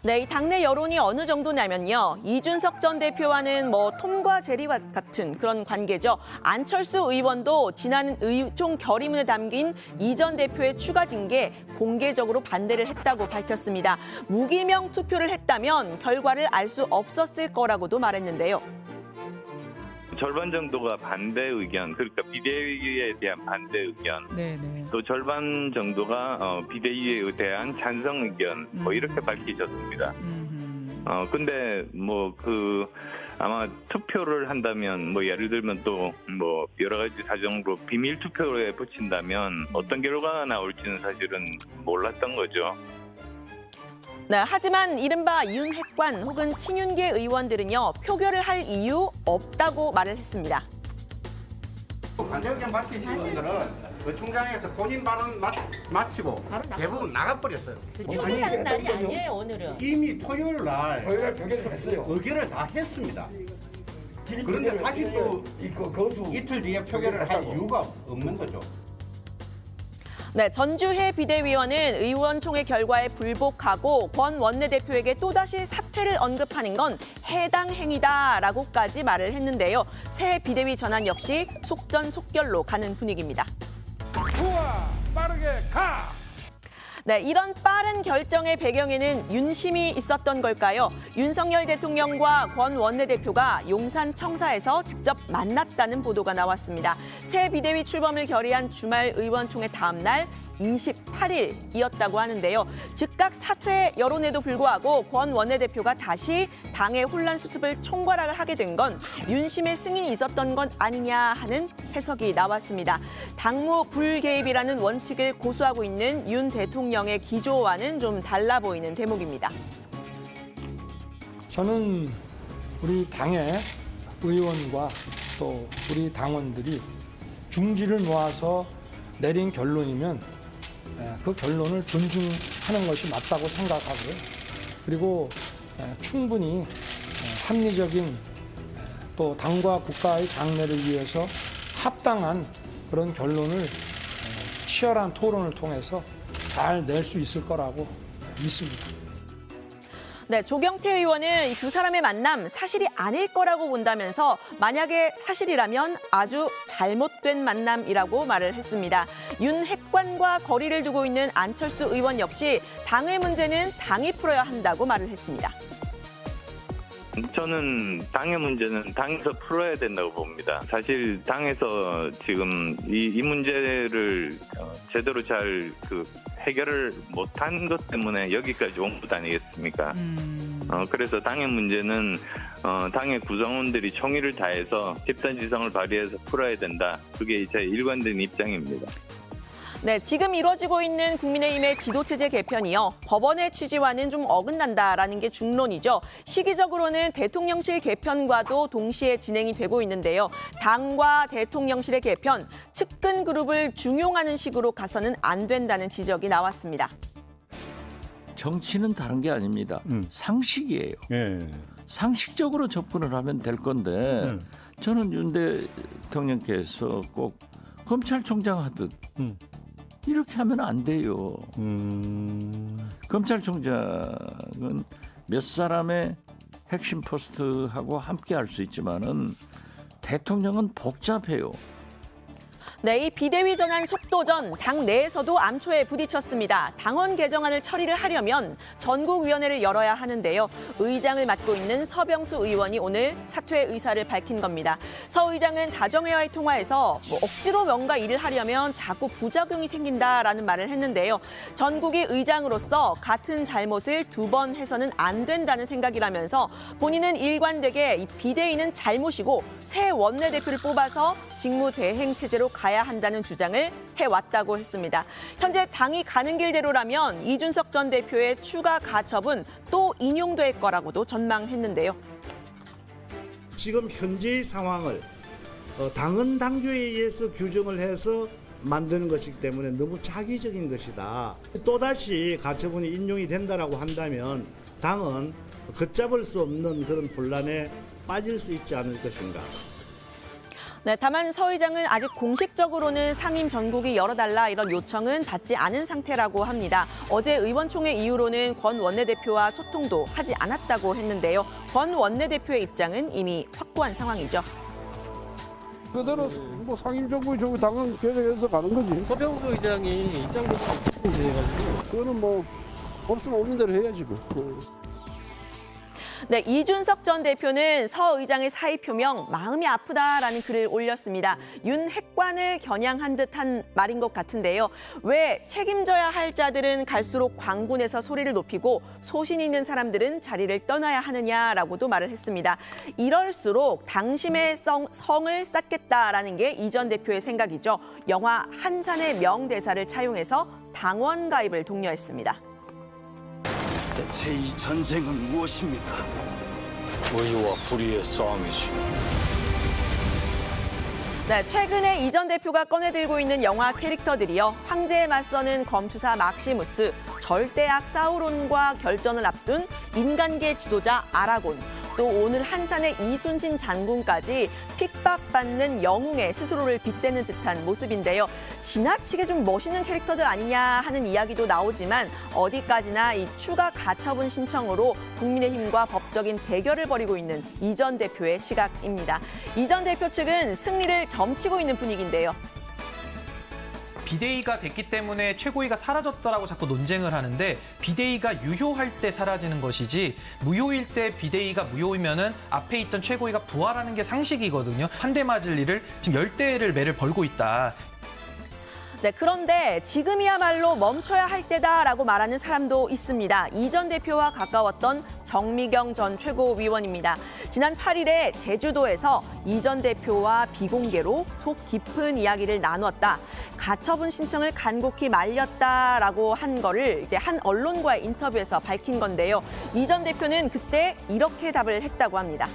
Speaker 22: 네, 이 당내 여론이 어느 정도냐면요. 이준석 전 대표와는 톰과 제리와 같은 그런 관계죠. 안철수 의원도 지난 의총 결의문에 담긴 이 전 대표의 추가 징계에 공개적으로 반대를 했다고 밝혔습니다. 무기명 투표를 했다면 결과를 알 수 없었을 거라고도 말했는데요.
Speaker 23: 절반 정도가 반대 의견, 그러니까 비대위에 대한 반대 의견, 또 절반 정도가 비대위에 대한 찬성 의견, 이렇게 밝히셨습니다. 근데 아마 투표를 한다면 예를 들면 또 여러 가지 사정으로 비밀 투표에 붙인다면 어떤 결과가 나올지는 사실은 몰랐던 거죠.
Speaker 22: 네, 하지만 이른바 윤핵관 혹은 친윤계 의원들은요, 표결을 할 이유 없다고 말을 했습니다.
Speaker 24: 관정경 맡으신 분들은 그 총장에서 본인 발언 마치고 대부분 나가버렸어요.
Speaker 25: 하는 날이 아니에요, 오늘은.
Speaker 24: 이미 토요일 날
Speaker 25: 표결을 했어요.
Speaker 24: 의결을 다 했습니다. 그런데 다시 또 이틀 뒤에 표결을 할 이유가 없는 거죠.
Speaker 22: 네, 전주혜 비대위원은 의원총회 결과에 불복하고 권 원내대표에게 또다시 사퇴를 언급하는 건 해당 행위다라고까지 말을 했는데요. 새 비대위 전환 역시 속전속결로 가는 분위기입니다.
Speaker 24: 우와, 빠르게 가!
Speaker 22: 네, 이런 빠른 결정의 배경에는 윤심이 있었던 걸까요? 윤석열 대통령과 권 원내대표가 용산 청사에서 직접 만났다는 보도가 나왔습니다. 새 비대위 출범을 결의한 주말 의원총회 다음 날 28일이었다고 하는데요. 즉각 사퇴 여론에도 불구하고 권 원내대표가 다시 당의 혼란 수습을 총괄을 하게 된 건 윤심의 승인이 있었던 것 아니냐 하는 해석이 나왔습니다. 당무 불개입이라는 원칙을 고수하고 있는 윤 대통령의 기조와는 좀 달라 보이는 대목입니다.
Speaker 26: 저는 우리 당의 의원과 또 우리 당원들이 중지를 놓아서 내린 결론이면 그 결론을 존중하는 것이 맞다고 생각하고요. 그리고 충분히 합리적인 또 당과 국가의 장래를 위해서 합당한 그런 결론을 치열한 토론을 통해서 잘 낼 수 있을 거라고 믿습니다.
Speaker 22: 네, 조경태 의원은 이 두 사람의 만남 사실이 아닐 거라고 본다면서 만약에 사실이라면 아주 잘못된 만남이라고 말을 했습니다. 윤 핵관과 거리를 두고 있는 안철수 의원 역시 당의 문제는 당이 풀어야 한다고 말을 했습니다.
Speaker 23: 저는 당의 문제는 당에서 풀어야 된다고 봅니다. 사실 당에서 지금 이 문제를 제대로 잘 해결을 못한 것 때문에 여기까지 온 것 아니겠습니까? 그래서 당의 문제는 당의 구성원들이 총의를 다해서 집단지성을 발휘해서 풀어야 된다. 그게 제 일관된 입장입니다.
Speaker 22: 네, 지금 이뤄지고 있는 국민의힘의 지도체제 개편이요. 법원의 취지와는 좀 어긋난다라는 게 중론이죠. 시기적으로는 대통령실 개편과도 동시에 진행이 되고 있는데요. 당과 대통령실의 개편, 측근 그룹을 중용하는 식으로 가서는 안 된다는 지적이 나왔습니다.
Speaker 6: 정치는 다른 게 아닙니다. 상식이에요. 상식적으로 접근을 하면 될 건데 저는 윤 대통령께서 꼭 검찰총장 하듯 이렇게 하면 안 돼요. 검찰총장은 몇 사람의 핵심 포스트하고 함께 할 수 있지만은 대통령은 복잡해요.
Speaker 22: 네, 이 비대위 전환 속도전 당 내에서도 암초에 부딪혔습니다. 당원 개정안을 처리를 하려면 전국위원회를 열어야 하는데요. 의장을 맡고 있는 서병수 의원이 오늘 사퇴 의사를 밝힌 겁니다. 서 의장은 다정회와의 통화에서 억지로 뭔가 일을 하려면 자꾸 부작용이 생긴다라는 말을 했는데요. 전국위 의장으로서 같은 잘못을 두 번 해서는 안 된다는 생각이라면서 본인은 일관되게 이 비대위는 잘못이고 새 원내대표를 뽑아서 직무대행 체제로 가야 한다는 주장을 해왔다고 했습니다. 현재 당이 가는 길대로라면 이준석 전 대표의 추가 가처분 또 인용될 거라고도 전망했는데요.
Speaker 7: 지금 현재의 상황을 당헌 당규에 의해서 규정을 해서 만드는 것이기 때문에 너무 자기적인 것이다. 또다시 가처분이 인용이 된다라고 한다면 당은 걷잡을 수 없는 그런 분란에 빠질 수 있지 않을 것인가.
Speaker 22: 네, 다만 서 의장은 아직 공식적으로는 상임 전국이 열어달라 이런 요청은 받지 않은 상태라고 합니다. 어제 의원총회 이후로는 권 원내대표와 소통도 하지 않았다고 했는데요. 권 원내대표의 입장은 이미 확고한 상황이죠.
Speaker 8: 그대로 뭐 상임 정부 당은 계속해서 가는 거지. 서병수 의장이 입장도 해가지고 그거는 뭐 없으면 올린 대로 해야지 뭐.
Speaker 22: 네, 이준석 전 대표는 서 의장의 사의 표명 마음이 아프다라는 글을 올렸습니다. 윤 핵관을 겨냥한 듯한 말인 것 같은데요. 왜 책임져야 할 자들은 갈수록 광분해서 소리를 높이고 소신 있는 사람들은 자리를 떠나야 하느냐라고도 말을 했습니다. 이럴수록 당심의 성을 쌓겠다라는 게 이 전 대표의 생각이죠. 영화 한산의 명대사를 차용해서 당원 가입을 독려했습니다.
Speaker 9: 대체 이 전쟁은 무엇입니까?
Speaker 10: 의와 불의의 싸움이지.
Speaker 22: 네, 최근에 이 전 대표가 꺼내들고 있는 영화 캐릭터들이요. 황제에 맞서는 검투사 막시무스, 절대악 사우론과 결전을 앞둔 인간계 지도자 아라곤, 또 오늘 한산의 이순신 장군까지 핍박받는 영웅의 스스로를 빗대는 듯한 모습인데요. 지나치게 좀 멋있는 캐릭터들 아니냐 하는 이야기도 나오지만 어디까지나 이 추가 가처분 신청으로 국민의힘과 법적인 대결을 벌이고 있는 이 전 대표의 시각입니다. 이 전 대표 측은 승리를 점치고 있는 분위기인데요.
Speaker 11: 비대위가 됐기 때문에 최고위가 사라졌다라고 자꾸 논쟁을 하는데 비대위가 유효할 때 사라지는 것이지 무효일 때 비대위가 무효이면은 앞에 있던 최고위가 부활하는 게 상식이거든요. 한 대 맞을 일을 지금 10대를 매를 벌고 있다.
Speaker 22: 네, 그런데 지금이야말로 멈춰야 할 때다라고 말하는 사람도 있습니다. 이 전 대표와 가까웠던 정미경 전 최고위원입니다. 지난 8일에 제주도에서 이 전 대표와 비공개로 속 깊은 이야기를 나누었다. 가처분 신청을 간곡히 말렸다라고 한 거를 이제 한 언론과의 인터뷰에서 밝힌 건데요. 이 전 대표는 그때 이렇게 답을 했다고 합니다.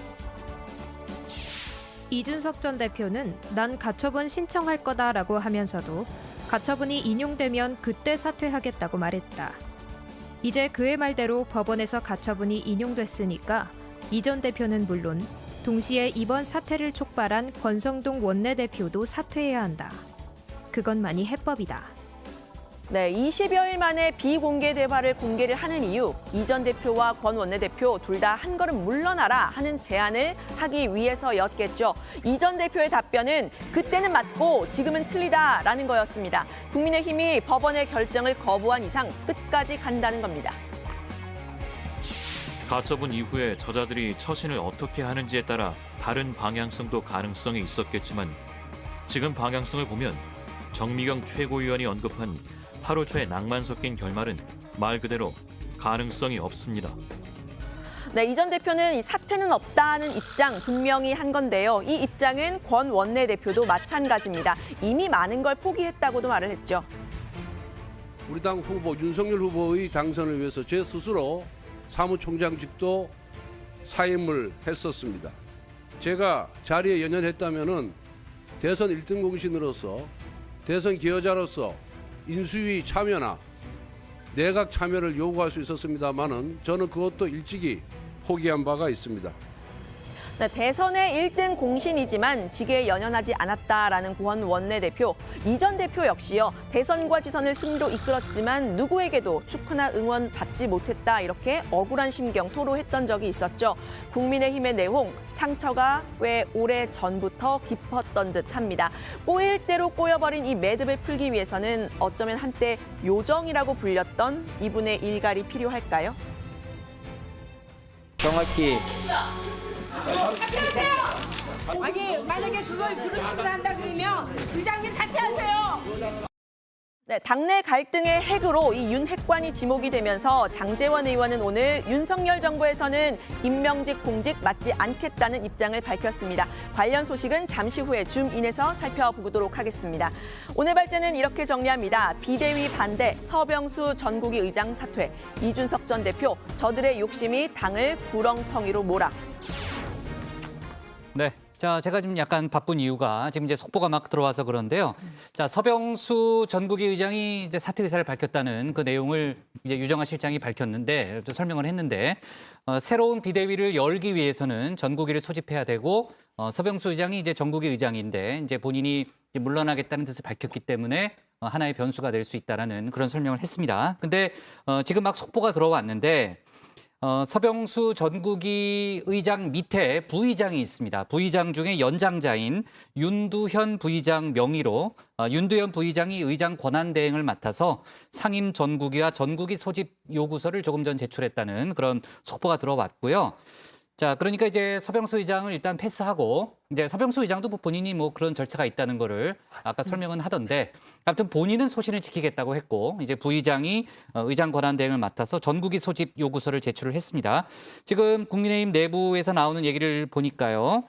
Speaker 27: 이준석 전 대표는 난 가처분 신청할 거다라고 하면서도 가처분이 인용되면 그때 사퇴하겠다고 말했다. 이제 그의 말대로 법원에서 가처분이 인용됐으니까 이 전 대표는 물론 동시에 이번 사태를 촉발한 권성동 원내대표도 사퇴해야 한다. 그것만이 해법이다.
Speaker 22: 네, 20여일 만에 비공개 대화를 공개를 하는 이유, 이 전 대표와 권 원내대표 둘 다 한 걸음 물러나라 하는 제안을 하기 위해서였겠죠. 이 전 대표의 답변은 그때는 맞고 지금은 틀리다라는 거였습니다. 국민의힘이 법원의 결정을 거부한 이상 끝까지 간다는 겁니다.
Speaker 2: 가처분 이후에 저자들이 처신을 어떻게 하는지에 따라 다른 방향성도 가능성이 있었겠지만 지금 방향성을 보면 정미경 최고위원이 언급한 8월 초의 낭만 섞인 결말은 말 그대로 가능성이 없습니다.
Speaker 22: 네, 이 전 대표는 이 사퇴는 없다는 입장 분명히 한 건데요. 이 입장은 권 원내대표도 마찬가지입니다. 이미 많은 걸 포기했다고도 말을 했죠.
Speaker 8: 우리 당 후보 윤석열 후보의 당선을 위해서 제 스스로 사무총장직도 사임을 했었습니다. 제가 자리에 연연했다면은 대선 1등 공신으로서 대선 기여자로서 인수위 참여나 내각 참여를 요구할 수 있었습니다만은 저는 그것도 일찍이 포기한 바가 있습니다.
Speaker 22: 네, 대선의 1등 공신이지만 직에 연연하지 않았다라는 권 원내대표. 이 전 대표 역시요. 대선과 지선을 승리로 이끌었지만 누구에게도 축하나 응원 받지 못했다. 이렇게 억울한 심경 토로했던 적이 있었죠. 국민의힘의 내홍, 상처가 꽤 오래 전부터 깊었던 듯합니다. 꼬일 대로 꼬여버린 이 매듭을 풀기 위해서는 어쩌면 한때 요정이라고 불렸던 이분의 일갈이 필요할까요?
Speaker 12: 정확히
Speaker 20: 아니 만약에 그걸 그런 식으로 한다 그러면 의장님 사퇴하세요.
Speaker 22: 네, 당내 갈등의 핵으로 이 윤핵관이 지목이 되면서 장제원 의원은 오늘 윤석열 정부에서는 임명직 공직 맞지 않겠다는 입장을 밝혔습니다. 관련 소식은 잠시 후에 줌인에서 살펴보도록 하겠습니다. 오늘 발제는 이렇게 정리합니다. 비대위 반대, 서병수 전국위 의장 사퇴, 이준석 전 대표, 저들의 욕심이 당을 구렁텅이로 몰아.
Speaker 3: 네. 자, 제가 지금 약간 바쁜 이유가 지금 이제 속보가 막 들어와서 그런데요. 자, 서병수 전국위 의장이 이제 사퇴 의사를 밝혔다는 그 내용을 이제 유정아 실장이 밝혔는데 또 설명을 했는데 새로운 비대위를 열기 위해서는 전국위를 소집해야 되고 서병수 의장이 이제 전국위 의장인데 이제 본인이 이제 물러나겠다는 뜻을 밝혔기 때문에 하나의 변수가 될 수 있다라는 그런 설명을 했습니다. 근데 지금 막 속보가 들어왔는데 서병수 전국위 의장 밑에 부의장이 있습니다. 부의장 중에 연장자인 윤두현 부의장 명의로 윤두현 부의장이 의장 권한대행을 맡아서 상임 전국위와 전국위 소집 요구서를 조금 전 제출했다는 그런 속보가 들어왔고요. 자, 그러니까 이제 서병수 의장을 일단 패스하고 이제 서병수 의장도 본인이 뭐 그런 절차가 있다는 거를 아까 설명은 하던데 아무튼 본인은 소신을 지키겠다고 했고 이제 부의장이 의장 권한대행을 맡아서 전국위 소집 요구서를 제출을 했습니다. 지금 국민의힘 내부에서 나오는 얘기를 보니까요.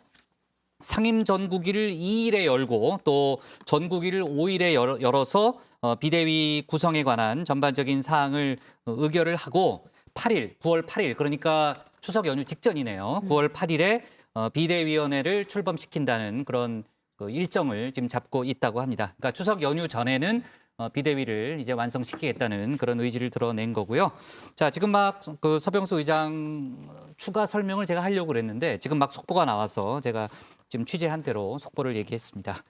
Speaker 3: 상임 전국위를 2일에 열고 또 전국위를 5일에 열어서 비대위 구성에 관한 전반적인 사항을 의결을 하고 8일, 9월 8일 그러니까 추석 연휴 직전이네요. 9월 8일에 비대위원회를 출범시킨다는 그런 그 일정을 지금 잡고 있다고 합니다. 그러니까 추석 연휴 전에는 비대위를 이제 완성시키겠다는 그런 의지를 드러낸 거고요. 자, 지금 막 그 서병수 의장 추가 설명을 제가 하려고 그랬는데 지금 막 속보가 나와서 제가 지금 취재한 대로 속보를 얘기했습니다.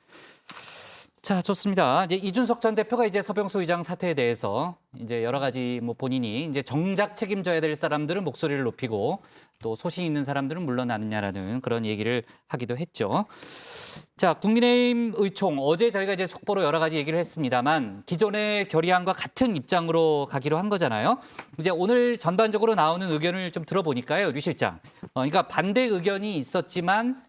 Speaker 3: 자, 좋습니다. 이제 이준석 전 대표가 이제 서병수 의장 사퇴에 대해서 이제 여러 가지 뭐 본인이 이제 정작 책임져야 될 사람들은 목소리를 높이고 또 소신 있는 사람들은 물러나느냐라는 그런 얘기를 하기도 했죠. 자, 국민의힘 의총 어제 저희가 이제 속보로 여러 가지 얘기를 했습니다만 기존의 결의안과 같은 입장으로 가기로 한 거잖아요. 이제 오늘 전반적으로 나오는 의견을 좀 들어보니까요, 류 실장. 그러니까 반대 의견이 있었지만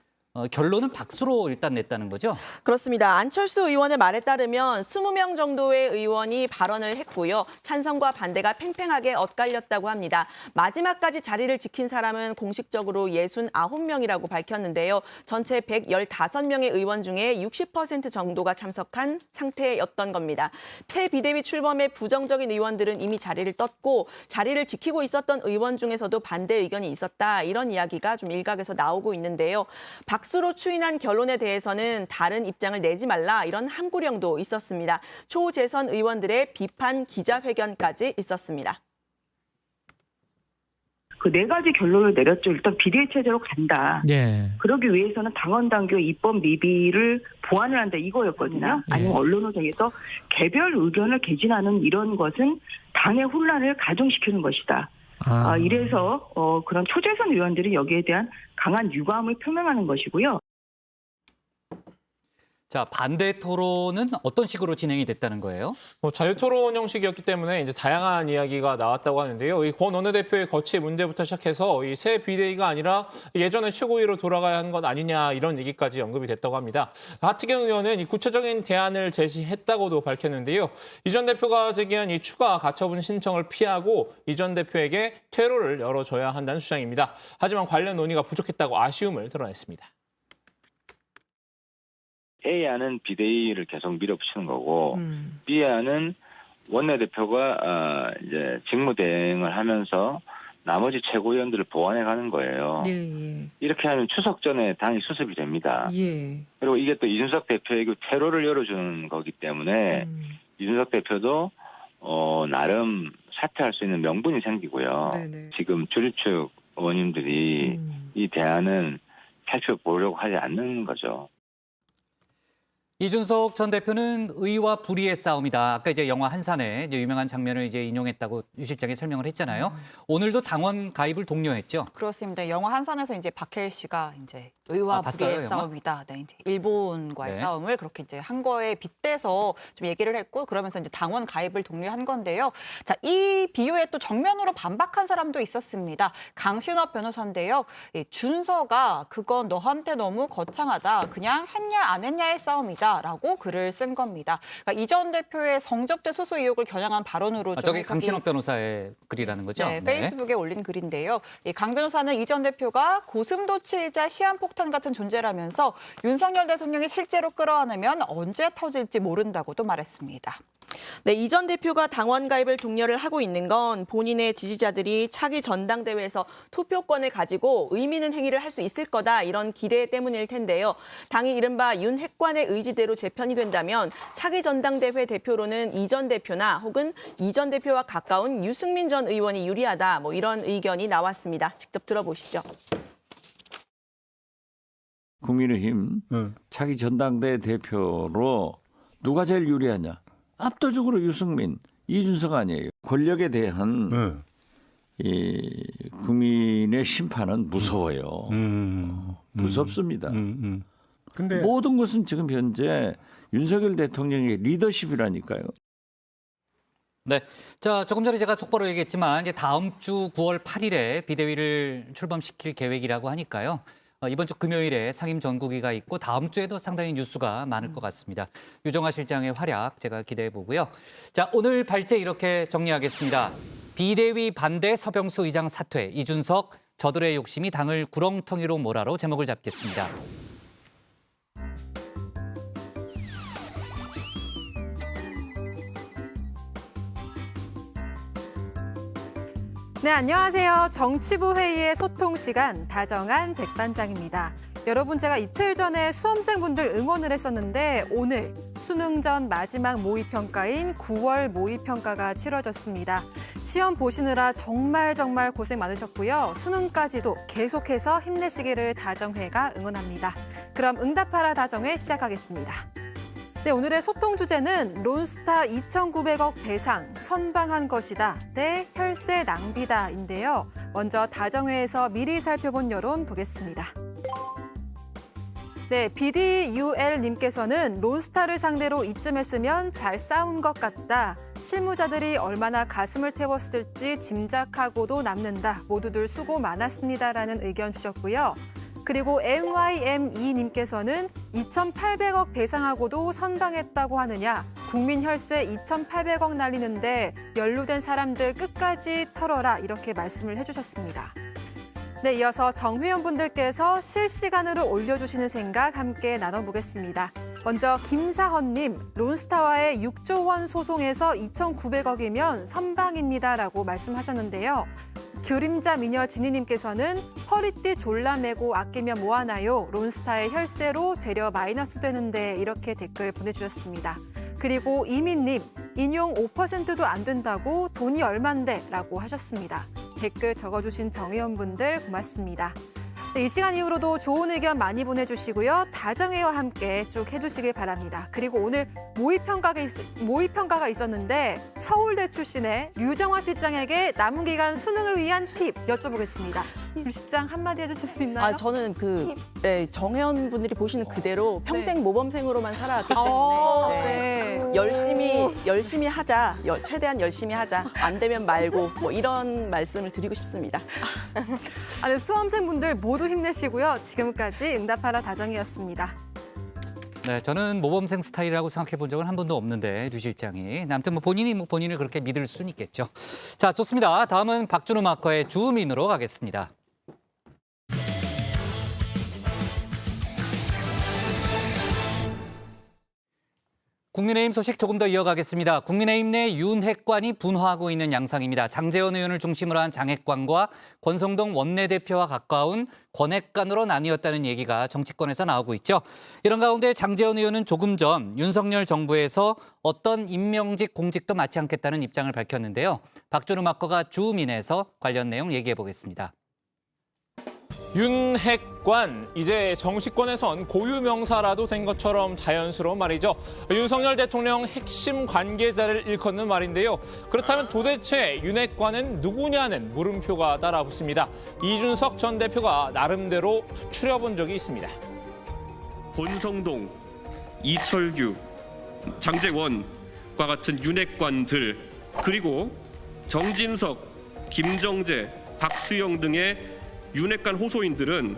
Speaker 3: 결론은 박수로 일단 냈다는 거죠?
Speaker 22: 그렇습니다. 안철수 의원의 말에 따르면 20명 정도의 의원이 발언을 했고요. 찬성과 반대가 팽팽하게 엇갈렸다고 합니다. 마지막까지 자리를 지킨 사람은 공식적으로 69명이라고 밝혔는데요. 전체 115명의 의원 중에 60% 정도가 참석한 상태였던 겁니다. 새 비대위 출범에 부정적인 의원들은 이미 자리를 떴고 자리를 지키고 있었던 의원 중에서도 반대 의견이 있었다. 이런 이야기가 좀 일각에서 나오고 있는데요. 박수로 추인한 결론에 대해서는 다른 입장을 내지 말라 이런 함구령도 있었습니다. 초재선 의원들의 비판 기자회견까지 있었습니다.
Speaker 12: 그 4가지 결론을 내렸죠. 일단 비대위 체제로 간다.
Speaker 14: 예.
Speaker 12: 그러기 위해서는 당원 당규 입법 미비를 보완을 한다 이거였거든요. 아니면 언론을 통해서 개별 의견을 개진하는 이런 것은 당의 혼란을 가중시키는 것이다. 이래서 그런 초재선 의원들이 여기에 대한 강한 유감을 표명하는 것이고요.
Speaker 3: 자, 반대 토론은 어떤 식으로 진행이 됐다는 거예요?
Speaker 14: 자유토론 형식이었기 때문에 이제 다양한 이야기가 나왔다고 하는데요. 이 권 원내대표의 거취 문제부터 시작해서 이 새 비대위가 아니라 예전의 최고위로 돌아가야 하는 것 아니냐 이런 얘기까지 언급이 됐다고 합니다. 하트경 의원은 이 구체적인 대안을 제시했다고도 밝혔는데요. 이 전 대표가 제기한 이 추가 가처분 신청을 피하고 이 전 대표에게 퇴로를 열어줘야 한다는 주장입니다. 하지만 관련 논의가 부족했다고 아쉬움을 드러냈습니다.
Speaker 4: A안은 비대위를 계속 밀어붙이는 거고 B안은 원내대표가 이제 직무대행을 하면서 나머지 최고위원들을 보완해 가는 거예요. 이렇게 하면 추석 전에 당이 수습이 됩니다. 그리고 이게 또 이준석 대표에게 퇴로를 열어주는 거기 때문에 이준석 대표도 나름 사퇴할 수 있는 명분이 생기고요. 지금 주류측 의원님들이 이 대안은 살펴보려고 하지 않는 거죠.
Speaker 3: 이준석 전 대표는 의와 불의의 싸움이다. 아까 이제 영화 한산의 이제 유명한 장면을 이제 인용했다고 유 실장이 설명을 했잖아요. 오늘도 당원 가입을 독려했죠.
Speaker 5: 그렇습니다. 영화 한산에서 이제 박해일 씨가 이제 의와 불의의
Speaker 3: 봤어요,
Speaker 5: 싸움이다. 네, 이제 일본과의
Speaker 3: 네.
Speaker 5: 싸움을 그렇게 이제 한 거에 빗대서 좀 얘기를 했고 그러면서 이제 당원 가입을 독려한 건데요. 자, 이 비유에 또 정면으로 반박한 사람도 있었습니다. 강신업 변호사인데요. 준서가 그건 너한테 너무 거창하다. 그냥 했냐 안 했냐의 싸움이다라고 글을 쓴 겁니다. 그러니까 이 전 대표의 성접대 수수 의혹을 겨냥한 발언으로 좀
Speaker 3: 저게 강신업 변호사의 글이라는 거죠?
Speaker 5: 네, 페이스북에 올린 글인데요. 강 변호사는 이 전 대표가 고슴도치이자 시한폭탄 같은 존재라면서 윤석열 대통령이 실제로 끌어안으면 언제 터질지 모른다고도 말했습니다.
Speaker 22: 네, 이 전 대표가 당원 가입을 독려를 하고 있는 건 본인의 지지자들이 차기 전당대회에서 투표권을 가지고 의미 있는 행위를 할 수 있을 거다 이런 기대 때문일 텐데요. 당이 이른바 윤 핵관의 의지대로 재편이 된다면 차기 전당대회 대표로는 이 전 대표나 혹은 이 전 대표와 가까운 유승민 전 의원이 유리하다 뭐 이런 의견이 나왔습니다. 직접 들어보시죠.
Speaker 6: 국민의힘 차기 전당대회 대표로 누가 제일 유리하냐? 압도적으로 유승민, 이준석 아니에요. 권력에 대한 이 국민의 심판은 무서워요. 무섭습니다.
Speaker 14: 근데
Speaker 6: 모든 것은 지금 현재 윤석열 대통령의 리더십이라니까요.
Speaker 3: 네. 자, 조금 전에 제가 속보로 얘기했지만 이제 다음 주 9월 8일에 비대위를 출범시킬 계획이라고 하니까요. 이번 주 금요일에 상임 전국위가 있고 다음 주에도 상당히 뉴스가 많을 것 같습니다. 유정화 실장의 활약 제가 기대해 보고요. 자, 오늘 발제 이렇게 정리하겠습니다. 비대위 반대 서병수 의장 사퇴, 이준석 저들의 욕심이 당을 구렁텅이로 몰아로 제목을 잡겠습니다.
Speaker 15: 네, 안녕하세요. 정치부 회의의 소통 시간 다정한 백반장입니다. 여러분, 제가 이틀 전에 수험생분들 응원을 했었는데 오늘 수능 전 마지막 모의평가인 9월 모의평가가 치러졌습니다. 시험 보시느라 정말 고생 많으셨고요. 수능까지도 계속해서 힘내시기를 다정회가 응원합니다. 그럼 응답하라 다정회 시작하겠습니다. 네, 오늘의 소통 주제는 론스타 2,900억 배상 선방한 것이다 대 혈세 낭비다인데요. 먼저 다정회에서 미리 살펴본 여론 보겠습니다. 네, BDUL님께서는 론스타를 상대로 이쯤 했으면 잘 싸운 것 같다. 실무자들이 얼마나 가슴을 태웠을지 짐작하고도 남는다. 모두들 수고 많았습니다라는 의견 주셨고요. 그리고 MYM2님께서는 2,800억 배상하고도 선방했다고 하느냐. 국민 혈세 2,800억 날리는데 연루된 사람들 끝까지 털어라 이렇게 말씀을 해주셨습니다. 네, 이어서 정회원분들께서 실시간으로 올려주시는 생각 함께 나눠보겠습니다. 먼저 김사헌님, 론스타와의 6조 원 소송에서 2,900억이면 선방입니다라고 말씀하셨는데요. 그림자 미녀 진희님께서는 허리띠 졸라매고 아끼면 뭐하나요? 론스타의 혈세로 되려 마이너스 되는데 이렇게 댓글 보내주셨습니다. 그리고 이민님, 인용 5%도 안 된다고 돈이 얼만데? 라고 하셨습니다. 댓글 적어주신 정 의원분들 고맙습니다. 네, 이 시간 이후로도 좋은 의견 많이 보내주시고요. 다정회와 함께 쭉 해주시길 바랍니다. 그리고 오늘 모의평가가 있었는데 서울대 출신의 류정화 실장에게 남은 기간 수능을 위한 팁 여쭤보겠습니다. 류 실장 한마디 해주실 수 있나요?
Speaker 22: 저는 정회원 분들이 보시는 그대로 평생 모범생으로만 살아왔기 때문에 열심히 하자, 최대한 열심히 하자, 안 되면 말고 뭐 이런 말씀을 드리고 싶습니다.
Speaker 15: 수험생분들 모두 힘내시고요. 지금까지 응답하라 다정이었습니다.
Speaker 3: 네, 저는 모범생 스타일이라고 생각해 본 적은 한 번도 없는데 류 실장이. 아무튼 본인을 그렇게 믿을 수는 있겠죠. 자, 좋습니다. 다음은 박준호 마커의 주민으로 가겠습니다. 국민의힘 소식 조금 더 이어가겠습니다. 국민의힘 내 윤핵관이 분화하고 있는 양상입니다. 장제원 의원을 중심으로 한 장핵관과 권성동 원내대표와 가까운 권핵관으로 나뉘었다는 얘기가 정치권에서 나오고 있죠. 이런 가운데 장제원 의원은 조금 전 윤석열 정부에서 어떤 임명직 공직도 맡지 않겠다는 입장을 밝혔는데요. 박준호 마커가 주민에서 관련 내용 얘기해 보겠습니다.
Speaker 14: 윤핵관, 이제 정치권에선 고유명사라도 된 것처럼 자연스러운 말이죠. 윤석열 대통령 핵심 관계자를 일컫는 말인데요. 그렇다면 도대체 윤핵관은 누구냐는 물음표가 따라붙습니다. 이준석 전 대표가 나름대로 추려본 적이 있습니다.
Speaker 1: 권성동, 이철규, 장제원과 같은 윤핵관들, 그리고 정진석, 김정재, 박수영 등의 윤핵관 호소인들은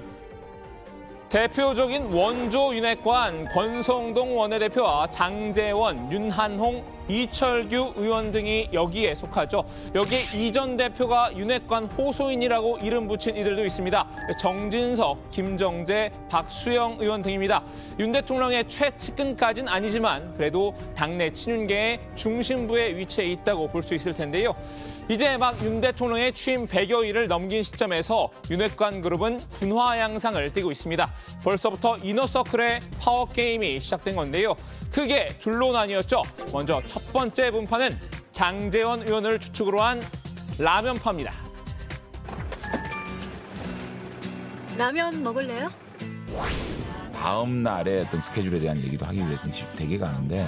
Speaker 14: 대표적인 원조 윤핵관 권성동 원내대표와 장제원, 윤한홍, 이철규 의원 등이 여기에 속하죠. 여기에 이 전 대표가 윤핵관 호소인이라고 이름 붙인 이들도 있습니다. 정진석, 김정재, 박수영 의원 등입니다. 윤 대통령의 최측근까지는 아니지만 그래도 당내 친윤계의 중심부에 위치해 있다고 볼 수 있을 텐데요. 이제 막 윤 대통령의 취임 100여일을 넘긴 시점에서 윤핵관 그룹은 분화 양상을 띠고 있습니다. 벌써부터 이너서클의 파워게임이 시작된 건데요. 크게 둘로 나뉘었죠. 먼저 첫 번째 분파는 장제원 의원을 주축으로 한 라면파입니다.
Speaker 13: 라면 먹을래요?
Speaker 16: 다음 날의 어떤 스케줄에 대한 얘기도 하기 위해서는 되게 가는데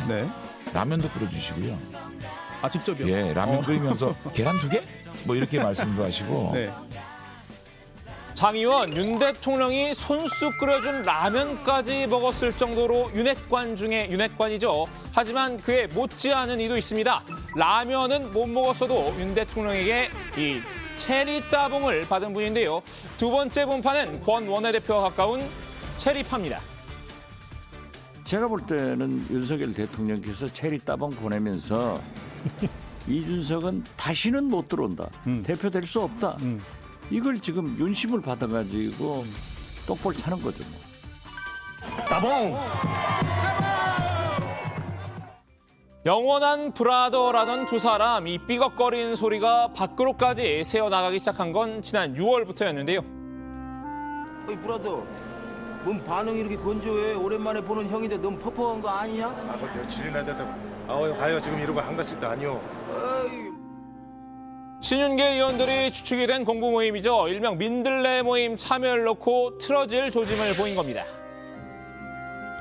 Speaker 16: 라면도 끓여주시고요.
Speaker 17: 아, 직접요?
Speaker 16: 예, 라면 끓이면서 계란 2개? 뭐 이렇게 말씀도 하시고.
Speaker 14: 장 의원, 윤 대통령이 손수 끓여준 라면까지 먹었을 정도로 윤핵관 중에 윤핵관이죠. 하지만 그에 못지않은 이도 있습니다. 라면은 못 먹었어도 윤 대통령에게 이 체리 따봉을 받은 분인데요. 두 번째 분파는 권 원내대표와 가까운 체리파입니다.
Speaker 6: 제가 볼 때는 윤석열 대통령께서 체리 따봉 보내면서 이준석은 다시는 못 들어온다. 대표될 수 없다. 이걸 지금 윤심을 받아가지고 똑볼 차는 거죠.
Speaker 14: 따봉! 영원한 브라더라던 두 사람, 이 삐걱거리는 소리가 밖으로까지 새어나가기 시작한 건 지난 6월부터였는데요.
Speaker 18: 어이 브라더, 뭔 반응이 이렇게 건조해? 오랜만에 보는 형인데 너무 퍽퍽한 거 아니냐?
Speaker 24: 뭐 며칠이나 되다. 가요. 지금 이러고 한가씩도 아니오.
Speaker 14: 친윤계 의원들이 주축이 된 공부 모임이죠. 일명 민들레 모임 참여를 놓고 틀어질 조짐을 보인 겁니다.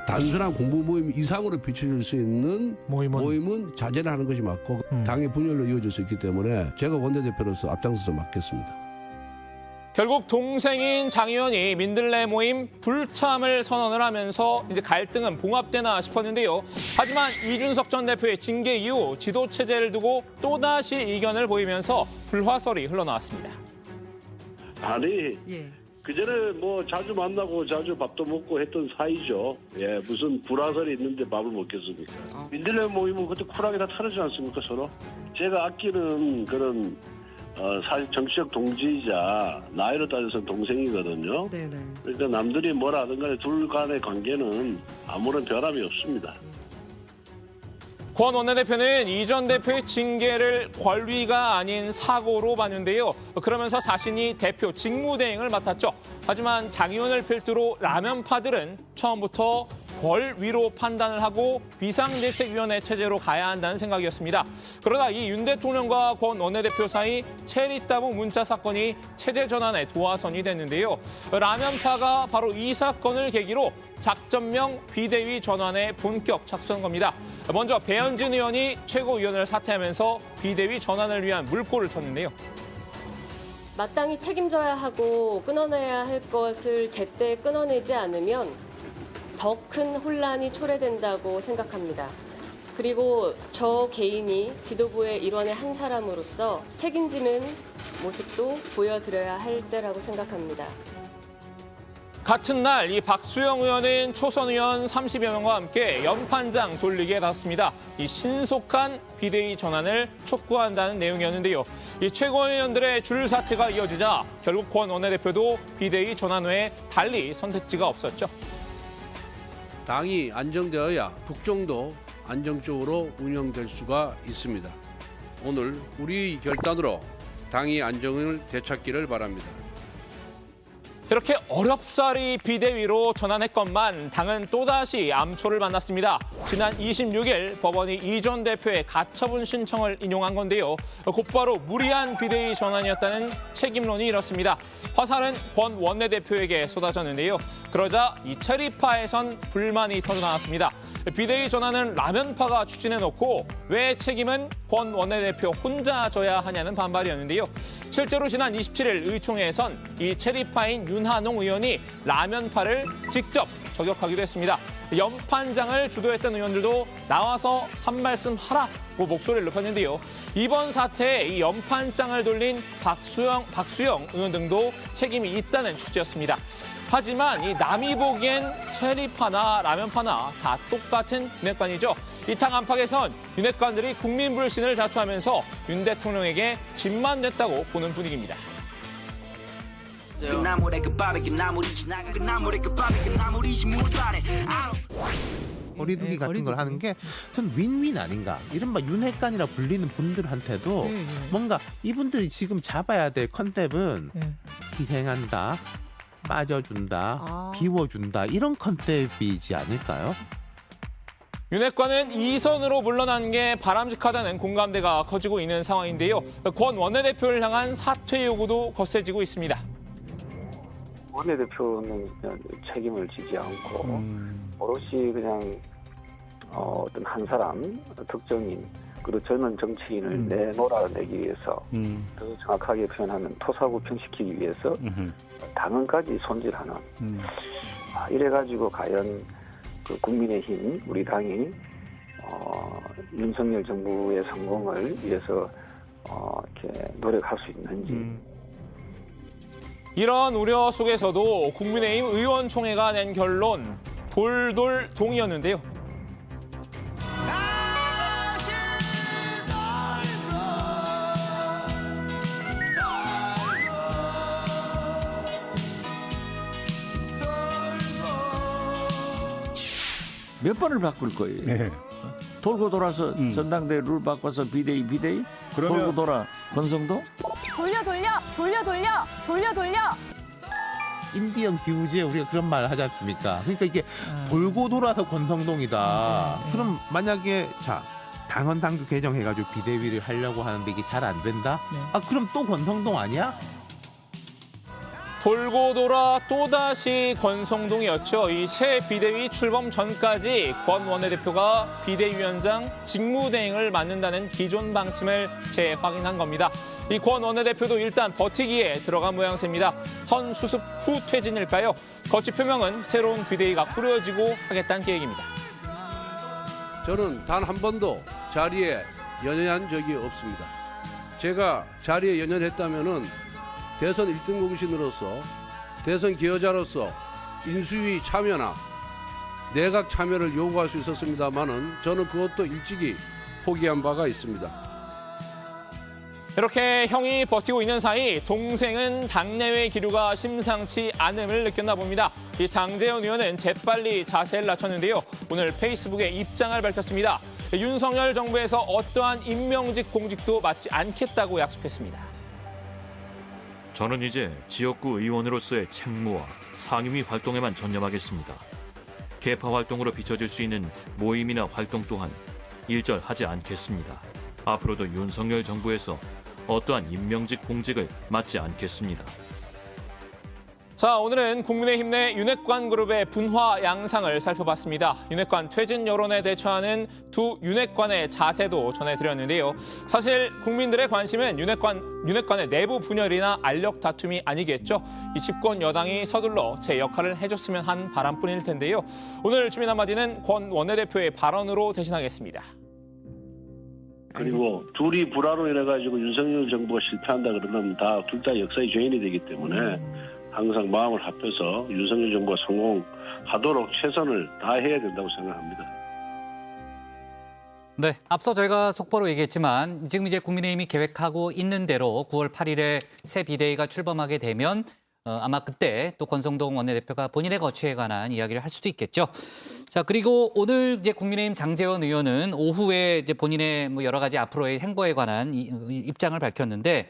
Speaker 8: 단순한 공부 모임 이상으로 비춰질 수 있는 모임은 자제를 하는 것이 맞고 당의 분열로 이어질 수 있기 때문에 제가 원내대표로서 앞장서서 맡겠습니다.
Speaker 14: 결국 동생인 장 의원이 민들레 모임 불참을 선언을 하면서 이제 갈등은 봉합되나 싶었는데요. 하지만 이준석 전 대표의 징계 이후 지도 체제를 두고 또다시 이견을 보이면서 불화설이 흘러나왔습니다.
Speaker 19: 아니, 그전에 뭐 자주 만나고 자주 밥도 먹고 했던 사이죠. 무슨 불화설이 있는데 밥을 먹겠습니까? 민들레 모임은 그때 쿨하게 다 털지 않습니까, 서로? 제가 아끼는 그런 사실 정치적 동지이자 나이로 따져서 동생이거든요. 그러니까 남들이 뭐라 하든 간에 둘 간의 관계는 아무런 변함이 없습니다.
Speaker 14: 권 원내대표는 이 전 대표의 징계를 권리가 아닌 사고로 봤는데요. 그러면서 자신이 대표 직무대행을 맡았죠. 하지만 장 의원을 필두로 라면파들은 처음부터 덜 위로 판단을 하고 비상대책위원회 체제로 가야 한다는 생각이었습니다. 그러나 이 윤 대통령과 권 원내대표 사이 체리따봉 문자 사건이 체제 전환의 도화선이 됐는데요. 라면파가 바로 이 사건을 계기로 작전명 비대위 전환에 본격 착수한 겁니다. 먼저 배현진 의원이 최고위원을 사퇴하면서 비대위 전환을 위한 물꼬를 텄는데요.
Speaker 7: 마땅히 책임져야 하고 끊어내야 할 것을 제때 끊어내지 않으면 더 큰 혼란이 초래된다고 생각합니다. 그리고 저 개인이 지도부의 일원의 한 사람으로서 책임지는 모습도 보여드려야 할 때라고 생각합니다.
Speaker 14: 같은 날 이 박수영 의원은 초선 의원 30여 명과 함께 연판장 돌리기에 나섰습니다. 이 신속한 비대위 전환을 촉구한다는 내용이었는데요. 이 최고위원들의 줄 사퇴가 이어지자 결국 권 원내대표도 비대위 전환 외에 달리 선택지가 없었죠.
Speaker 8: 당이 안정되어야 국정도 안정적으로 운영될 수가 있습니다. 오늘 우리 결단으로 당이 안정을 되찾기를 바랍니다.
Speaker 14: 이렇게 어렵사리 비대위로 전환했건만 당은 또다시 암초를 만났습니다. 지난 26일 법원이 이 전 대표의 가처분 신청을 인용한 건데요. 곧바로 무리한 비대위 전환이었다는 책임론이 일었습니다. 화살은 권 원내대표에게 쏟아졌는데요. 그러자 이 체리파에선 불만이 터져나왔습니다. 비대위 전환은 라면파가 추진해놓고 왜 책임은 권 원내대표 혼자 져야 하냐는 반발이었는데요. 실제로 지난 27일 의총회에선 이 체리파인 윤한홍 의원이 라면파를 직접 저격하기도 했습니다. 연판장을 주도했던 의원들도 나와서 한 말씀 하라고 목소리를 높였는데요. 이번 사태에 이 연판장을 돌린 박수영 의원 등도 책임이 있다는 취지였습니다. 하지만 이 남이 보기엔 체리파나 라면파나 다 똑같은 윤핵관이죠. 이 당 안팎에선 윤핵관들이 국민 불신을 자초하면서 윤 대통령에게 짐만 냈다고 보는 분위기입니다.
Speaker 9: 거리두기 같은 걸 하는 게 전 윈윈 아닌가. 이른바 윤핵관이라 불리는 분들한테도 뭔가 이분들이 지금 잡아야 될 컨셉은 희생한다, 빠져준다, 비워준다 이런 컨셉이지 않을까요?
Speaker 14: 윤핵관은 2선으로 물러난 게 바람직하다는 공감대가 커지고 있는 상황인데요. 권 원내대표를 향한 사퇴 요구도 거세지고 있습니다.
Speaker 17: 원내대표는 그냥 책임을 지지 않고 오롯이 그냥 어떤 한 사람, 특정인, 그리고 젊은 정치인을 내몰아내기 위해서 더 정확하게 표현하면 토사구 편시키기 위해서 당헌까지 손질하는 이래가지고 과연 그 국민의힘, 우리 당이 윤석열 정부의 성공을 위해서 이렇게 노력할 수 있는지.
Speaker 14: 이런 우려 속에서도 국민의힘 의원총회가 낸 결론 돌돌 동이었는데요.
Speaker 6: 몇 번을 바꿀 거예요. 네. 돌고 돌아서 전당대 룰 바꿔서 비대위 그러면... 돌고 돌아 권성동
Speaker 5: 돌려
Speaker 9: 임기영 기우제 우리가 그런 말 하지 않습니까? 그러니까 이게 돌고 돌아서 권성동이다. 그럼 만약에 자 당헌 당규 개정해가지고 비대위를 하려고 하는데 이게 잘 안 된다? 그럼 또 권성동 아니야?
Speaker 14: 돌고 돌아 또다시 권성동이었죠. 이 새 비대위 출범 전까지 권 원내대표가 비대위원장 직무대행을 맡는다는 기존 방침을 재확인한 겁니다. 이 권 원내대표도 일단 버티기에 들어간 모양새입니다. 선 수습 후 퇴진일까요? 거치 표명은 새로운 비대위가 꾸려지고 하겠다는 계획입니다.
Speaker 8: 저는 단 한 번도 자리에 연연한 적이 없습니다. 제가 자리에 연연했다면은 대선 1등 공신으로서 대선 기여자로서 인수위 참여나 내각 참여를 요구할 수 있었습니다만은 저는 그것도 일찍이 포기한 바가 있습니다.
Speaker 14: 이렇게 형이 버티고 있는 사이 동생은 당내외 기류가 심상치 않음을 느꼈나 봅니다. 이 장제원 의원은 재빨리 자세를 낮췄는데요. 오늘 페이스북에 입장을 밝혔습니다. 윤석열 정부에서 어떠한 임명직 공직도 맡지 않겠다고 약속했습니다.
Speaker 2: 저는 이제 지역구 의원으로서의 책무와 상임위 활동에만 전념하겠습니다. 개파 활동으로 비춰질 수 있는 모임이나 활동 또한 일절하지 않겠습니다. 앞으로도 윤석열 정부에서 어떠한 임명직 공직을 맡지 않겠습니다.
Speaker 14: 자, 오늘은 국민의힘 내 윤핵관 그룹의 분화 양상을 살펴봤습니다. 윤핵관 퇴진 여론에 대처하는 두 윤핵관의 자세도 전해드렸는데요. 사실 국민들의 관심은 윤핵관의 내부 분열이나 알력 다툼이 아니겠죠. 이 집권 여당이 서둘러 제 역할을 해줬으면 한 바람뿐일 텐데요. 오늘 주민 한마디는 권 원내대표의 발언으로 대신하겠습니다.
Speaker 19: 그리고 둘이 불화로 인해가지고 윤석열 정부가 실패한다 그러면 둘 다 역사의 죄인이 되기 때문에 항상 마음을 합해서 윤석열 정부가 성공하도록 최선을 다해야 된다고 생각합니다.
Speaker 3: 네, 앞서 저희가 속보로 얘기했지만 지금 이제 국민의힘이 계획하고 있는 대로 9월 8일에 새 비대위가 출범하게 되면 아마 그때 또 권성동 원내대표가 본인의 거취에 관한 이야기를 할 수도 있겠죠. 자, 그리고 오늘 이제 국민의힘 장제원 의원은 오후에 이제 본인의 뭐 여러 가지 앞으로의 행보에 관한 입장을 밝혔는데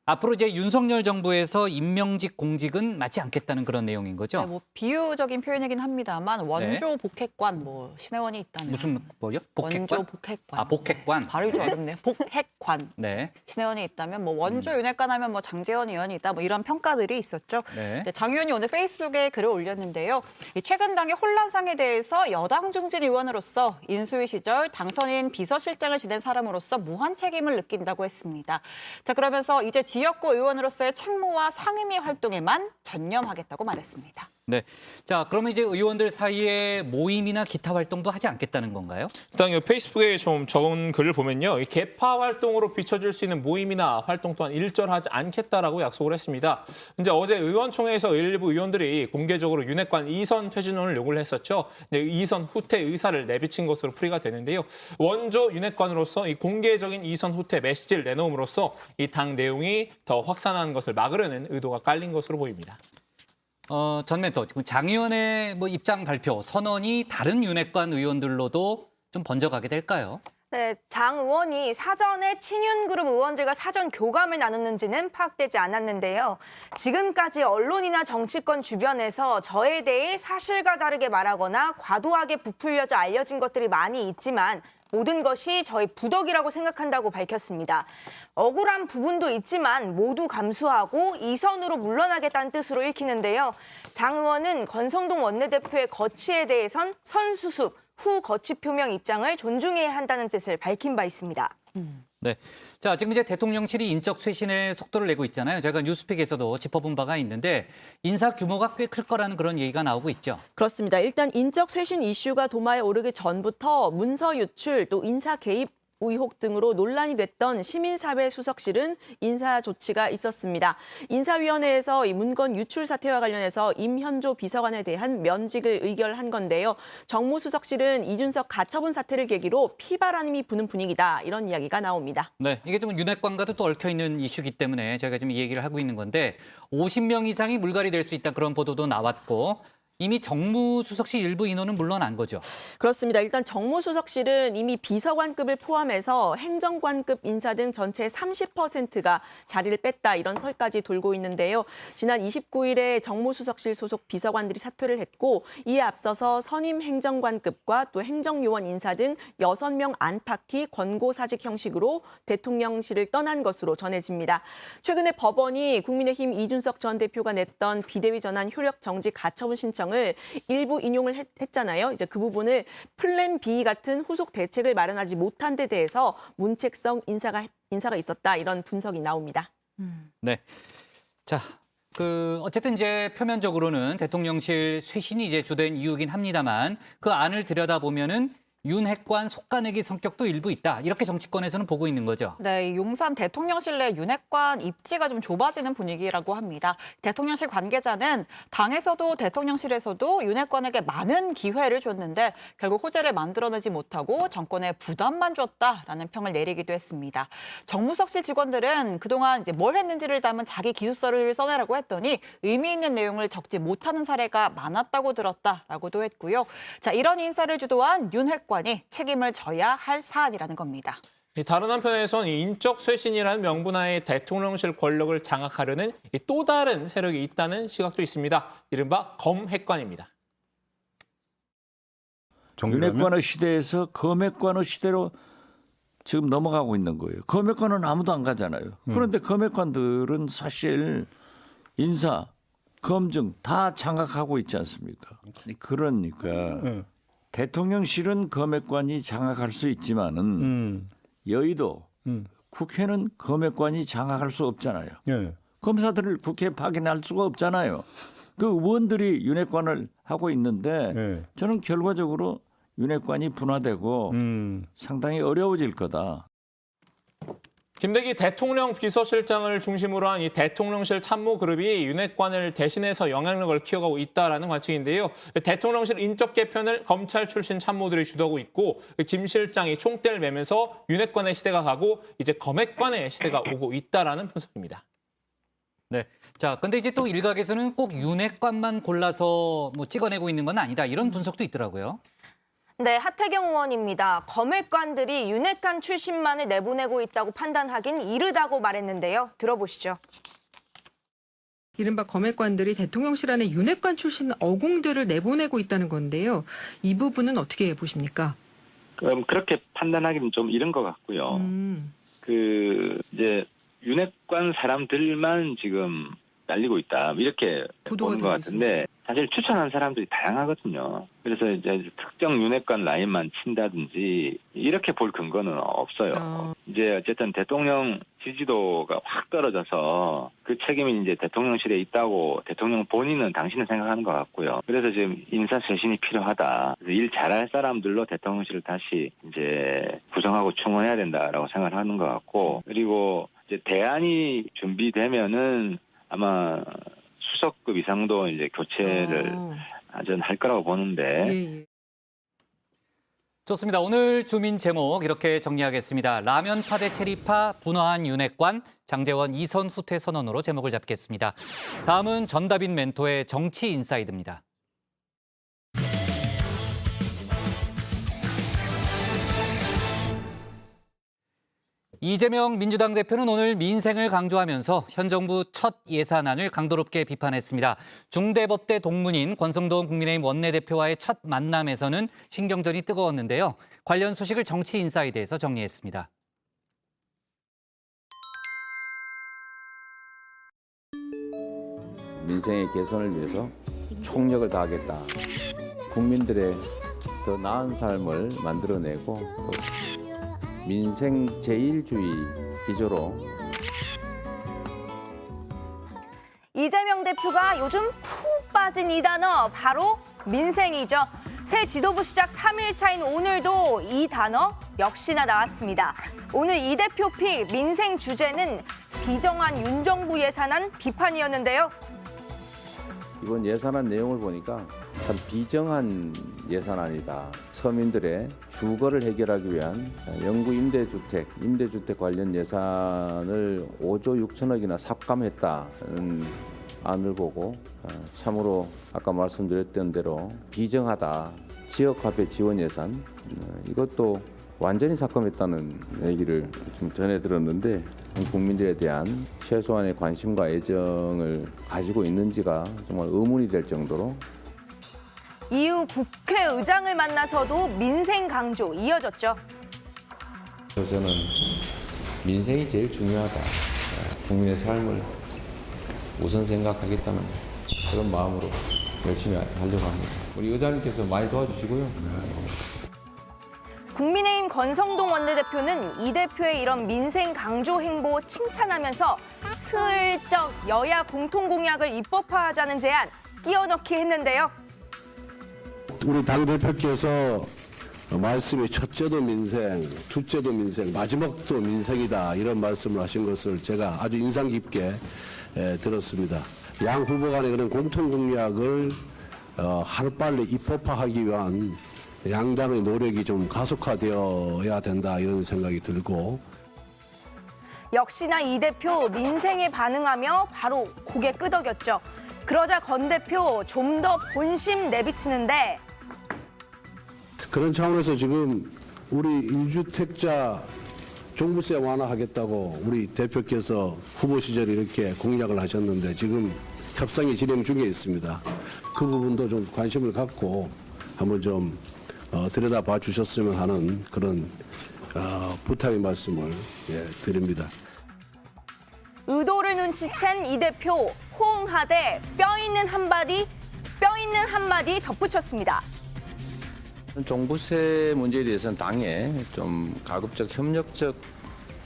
Speaker 3: 앞으로 이제 윤석열 정부에서 임명직 공직은 맡지 않겠다는 그런 내용인 거죠.
Speaker 5: 네, 뭐 비유적인 표현이긴 합니다만 원조 복핵관 뭐 신혜원이 있다면
Speaker 3: 무슨 뭐요? 복핵관?
Speaker 5: 원조 복핵관.
Speaker 3: 아, 복핵관.
Speaker 5: 발음이 좀 어렵네요. 복핵관.
Speaker 3: 네.
Speaker 5: 신혜원이 있다면 뭐 원조 윤핵관 하면 뭐 장제원 의원이 있다 뭐 이런 평가들이 있었죠.
Speaker 3: 네.
Speaker 5: 장 의원이 오늘 페이스북에 글을 올렸는데요. 이 최근 당의 혼란상에 대해서 여당 중진 의원으로서 인수위 시절 당선인 비서실장을 지낸 사람으로서 무한 책임을 느낀다고 했습니다. 자, 그러면서 이제 지역구 의원으로서의 책무와 상임위 활동에만 전념하겠다고 말했습니다.
Speaker 3: 네. 자, 그러면 이제 의원들 사이에 모임이나 기타 활동도 하지 않겠다는 건가요?
Speaker 14: 일단 이 페이스북에 좀 적은 글을 보면요. 이 개파 활동으로 비춰질 수 있는 모임이나 활동 또한 일절하지 않겠다라고 약속을 했습니다. 이제 어제 의원총회에서 일부 의원들이 공개적으로 윤핵관 이선 퇴진론을 요구를 했었죠. 이제 이선 후퇴 의사를 내비친 것으로 풀이가 되는데요. 원조 윤핵관으로서 이 공개적인 이선 후퇴 메시지를 내놓음으로써 이 당 내용이 더 확산하는 것을 막으려는 의도가 깔린 것으로 보입니다.
Speaker 3: 전 멘토, 지금 장 의원의 뭐 입장 발표, 선언이 다른 윤핵관 의원들로도 좀 번져가게 될까요?
Speaker 10: 네, 장 의원이 사전에 친윤그룹 의원들과 사전 교감을 나눴는지는 파악되지 않았는데요. 지금까지 언론이나 정치권 주변에서 저에 대해 사실과 다르게 말하거나 과도하게 부풀려져 알려진 것들이 많이 있지만 모든 것이 저의 부덕이라고 생각한다고 밝혔습니다. 억울한 부분도 있지만 모두 감수하고 이선으로 물러나겠다는 뜻으로 읽히는데요. 장 의원은 권성동 원내대표의 거취에 대해선 선수습, 후 거취 표명 입장을 존중해야 한다는 뜻을 밝힌 바 있습니다.
Speaker 3: 네. 자, 지금 이제 대통령실이 인적 쇄신에 속도를 내고 있잖아요. 제가 뉴스픽에서도 짚어본 바가 있는데 인사 규모가 꽤 클 거라는 그런 얘기가 나오고 있죠.
Speaker 22: 그렇습니다. 일단 인적 쇄신 이슈가 도마에 오르기 전부터 문서 유출 또 인사 개입 의혹 등으로 논란이 됐던 시민사회 수석실은 인사 조치가 있었습니다. 인사위원회에서 이 문건 유출 사태와 관련해서 임현조 비서관에 대한 면직을 의결한 건데요. 정무수석실은 이준석 가처분 사태를 계기로 피바람이 부는 분위기다 이런 이야기가 나옵니다.
Speaker 3: 네, 이게 좀 윤핵관과도 또 얽혀 있는 이슈이기 때문에 저희가 지금 이 얘기를 하고 있는 건데 50명 이상이 물갈이 될 수 있다 그런 보도도 나왔고 이미 정무수석실 일부 인원은 물러난 거죠.
Speaker 22: 그렇습니다. 일단 정무수석실은 이미 비서관급을 포함해서 행정관급 인사 등 전체 30%가 자리를 뺐다 이런 설까지 돌고 있는데요. 지난 29일에 정무수석실 소속 비서관들이 사퇴를 했고 이에 앞서서 선임 행정관급과 또 행정요원 인사 등 6명 안팎이 권고사직 형식으로 대통령실을 떠난 것으로 전해집니다. 최근에 법원이 국민의힘 이준석 전 대표가 냈던 비대위 전환 효력 정지 가처분 신청 을 일부 인용을 했잖아요. 이제 그 부분을 플랜 B 같은 후속 대책을 마련하지 못한 데 대해서 문책성 인사가 있었다 이런 분석이 나옵니다.
Speaker 3: 네. 자, 어쨌든 이제 표면적으로는 대통령실 쇄신이 이제 주된 이유긴 합니다만 그 안을 들여다보면은 윤핵관 속가내기 성격도 일부 있다. 이렇게 정치권에서는 보고 있는 거죠.
Speaker 5: 네, 용산 대통령실 내 윤핵관 입지가 좀 좁아지는 분위기라고 합니다. 대통령실 관계자는 당에서도 대통령실에서도 윤핵관에게 많은 기회를 줬는데 결국 호재를 만들어내지 못하고 정권에 부담만 줬다라는 평을 내리기도 했습니다. 정무석실 직원들은 그동안 이제 뭘 했는지를 담은 자기 기술서를 써내라고 했더니 의미 있는 내용을 적지 못하는 사례가 많았다고 들었다라고도 했고요. 자, 이런 인사를 주도한 윤핵관이 책임을 져야 할 사안이라는 겁니다.
Speaker 14: 다른 한편에선 인적 쇄신이라는 명분하에 대통령실 권력을 장악하려는 또 다른 세력이 있다는 시각도 있습니다. 이른바 검핵관입니다.
Speaker 6: 윤핵관의 시대에서 검핵관의 시대로 지금 넘어가고 있는 거예요. 검핵관은 아무도 안 가잖아요. 그런데 검핵관들은 사실 인사, 검증 다 장악하고 있지 않습니까? 그러니까 대통령실은 검핵관이 장악할 수 있지만은 여의도 국회는 검핵관이 장악할 수 없잖아요. 검사들을 국회에 파견할 수가 없잖아요. 그 의원들이 윤핵관을 하고 있는데 저는 결과적으로 윤핵관이 분화되고 상당히 어려워질 거다.
Speaker 14: 김대기 대통령 비서실장을 중심으로 한 이 대통령실 참모 그룹이 윤핵관을 대신해서 영향력을 키워가고 있다라는 관측인데요. 대통령실 인적 개편을 검찰 출신 참모들이 주도하고 있고 김 실장이 총대를 매면서 윤핵관의 시대가 가고 이제 검핵관의 시대가 오고 있다라는 분석입니다.
Speaker 3: 네. 자, 근데 이제 또 일각에서는 꼭 윤핵관만 골라서 뭐 찍어내고 있는 건 아니다. 이런 분석도 있더라고요.
Speaker 10: 네, 하태경 의원입니다. 검핵관들이 윤핵관 출신만을 내보내고 있다고 판단하긴 이르다고 말했는데요. 들어보시죠.
Speaker 11: 이른바 검핵관들이 대통령실 안에 윤핵관 출신 어공들을 내보내고 있다는 건데요. 이 부분은 어떻게 보십니까?
Speaker 4: 그렇게 판단하기는 좀 이른 것 같고요. 이제 윤핵관 사람들만 지금 날리고 있다 이렇게 보는 것 같은데 사실 추천한 사람들이 다양하거든요. 그래서 이제 특정 윤핵관 라인만 친다든지 이렇게 볼 근거는 없어요. 이제 어쨌든 대통령 지지도가 확 떨어져서 그 책임이 이제 대통령실에 있다고 대통령 본인은 당신은 생각하는 것 같고요. 그래서 지금 인사 쇄신이 필요하다. 그래서 일 잘할 사람들로 대통령실을 다시 이제 구성하고 충원해야 된다라고 생각하는 것 같고 그리고 이제 대안이 준비되면은 아마 수석급 이상도 이제 교체를 할 거라고 보는데.
Speaker 3: 좋습니다. 오늘 주민 제목 이렇게 정리하겠습니다. 라면파 대 체리파 분화한 윤핵관, 장제원 이선 후퇴 선언으로 제목을 잡겠습니다. 다음은 전다빈 멘토의 정치 인사이드입니다. 이재명 민주당 대표는 오늘 민생을 강조하면서 현 정부 첫 예산안을 강도롭게 비판했습니다. 중대법대 동문인 권성동 국민의힘 원내대표와의 첫 만남에서는 신경전이 뜨거웠는데요. 관련 소식을 정치 인사이드에서 정리했습니다.
Speaker 20: 민생의 개선을 위해서 총력을 다하겠다. 국민들의 더 나은 삶을 만들어내고 또 민생 제일주의 기조로
Speaker 10: 이재명 대표가 요즘 푹 빠진 이 단어 바로 민생이죠. 새 지도부 시작 3일 차인 오늘도 이 단어 역시나 나왔습니다. 오늘 이 대표 픽 민생 주제는 비정한 윤 정부 예산안 비판이었는데요.
Speaker 20: 이번 예산안 내용을 보니까 참 비정한 예산안이다. 서민들의 주거를 해결하기 위한 영구 임대주택 관련 예산을 5조 6천억이나 삭감했다는 안을 보고 참으로 아까 말씀드렸던 대로 비정하다. 지역화폐 지원 예산 이것도 완전히 삭감했다는 얘기를 좀 전해 들었는데 국민들에 대한 최소한의 관심과 애정을 가지고 있는지가 정말 의문이 될 정도로
Speaker 10: 이후 국회의장을 만나서도 민생 강조 이어졌죠.
Speaker 20: 저는 민생이 제일 중요하다. 국민의 삶을 우선 생각하겠다는 그런 마음으로 열심히 하려고 합니다. 우리 의장님께서 많이 도와주시고요.
Speaker 10: 국민의힘 권성동 원내대표는 이 대표의 이런 민생 강조 행보 칭찬하면서 슬쩍 여야 공통공약을 입법화하자는 제안 끼워넣기 했는데요.
Speaker 19: 우리 당대표께서 말씀이 첫째도 민생, 둘째도 민생, 마지막도 민생이다 이런 말씀을 하신 것을 제가 아주 인상 깊게 들었습니다. 양 후보 간의 그런 공통공약을 하루빨리 입법화하기 위한 양당의 노력이 좀 가속화되어야 된다 이런 생각이 들고
Speaker 10: 역시나 이 대표 민생에 반응하며 바로 고개 끄덕였죠. 그러자 권 대표 좀 더 본심 내비치는데
Speaker 19: 그런 차원에서 지금 우리 1주택자 종부세 완화하겠다고 우리 대표께서 후보 시절에 이렇게 공약을 하셨는데 지금 협상이 진행 중에 있습니다. 그 부분도 좀 관심을 갖고 한번 좀
Speaker 12: 들여다봐 주셨으면 하는 그런 부탁의 말씀을 드립니다.
Speaker 10: 의도를 눈치챈 이 대표 호응하되 뼈 있는 한마디 덧붙였습니다.
Speaker 20: 종부세 문제에 대해서는 당에 좀 가급적 협력적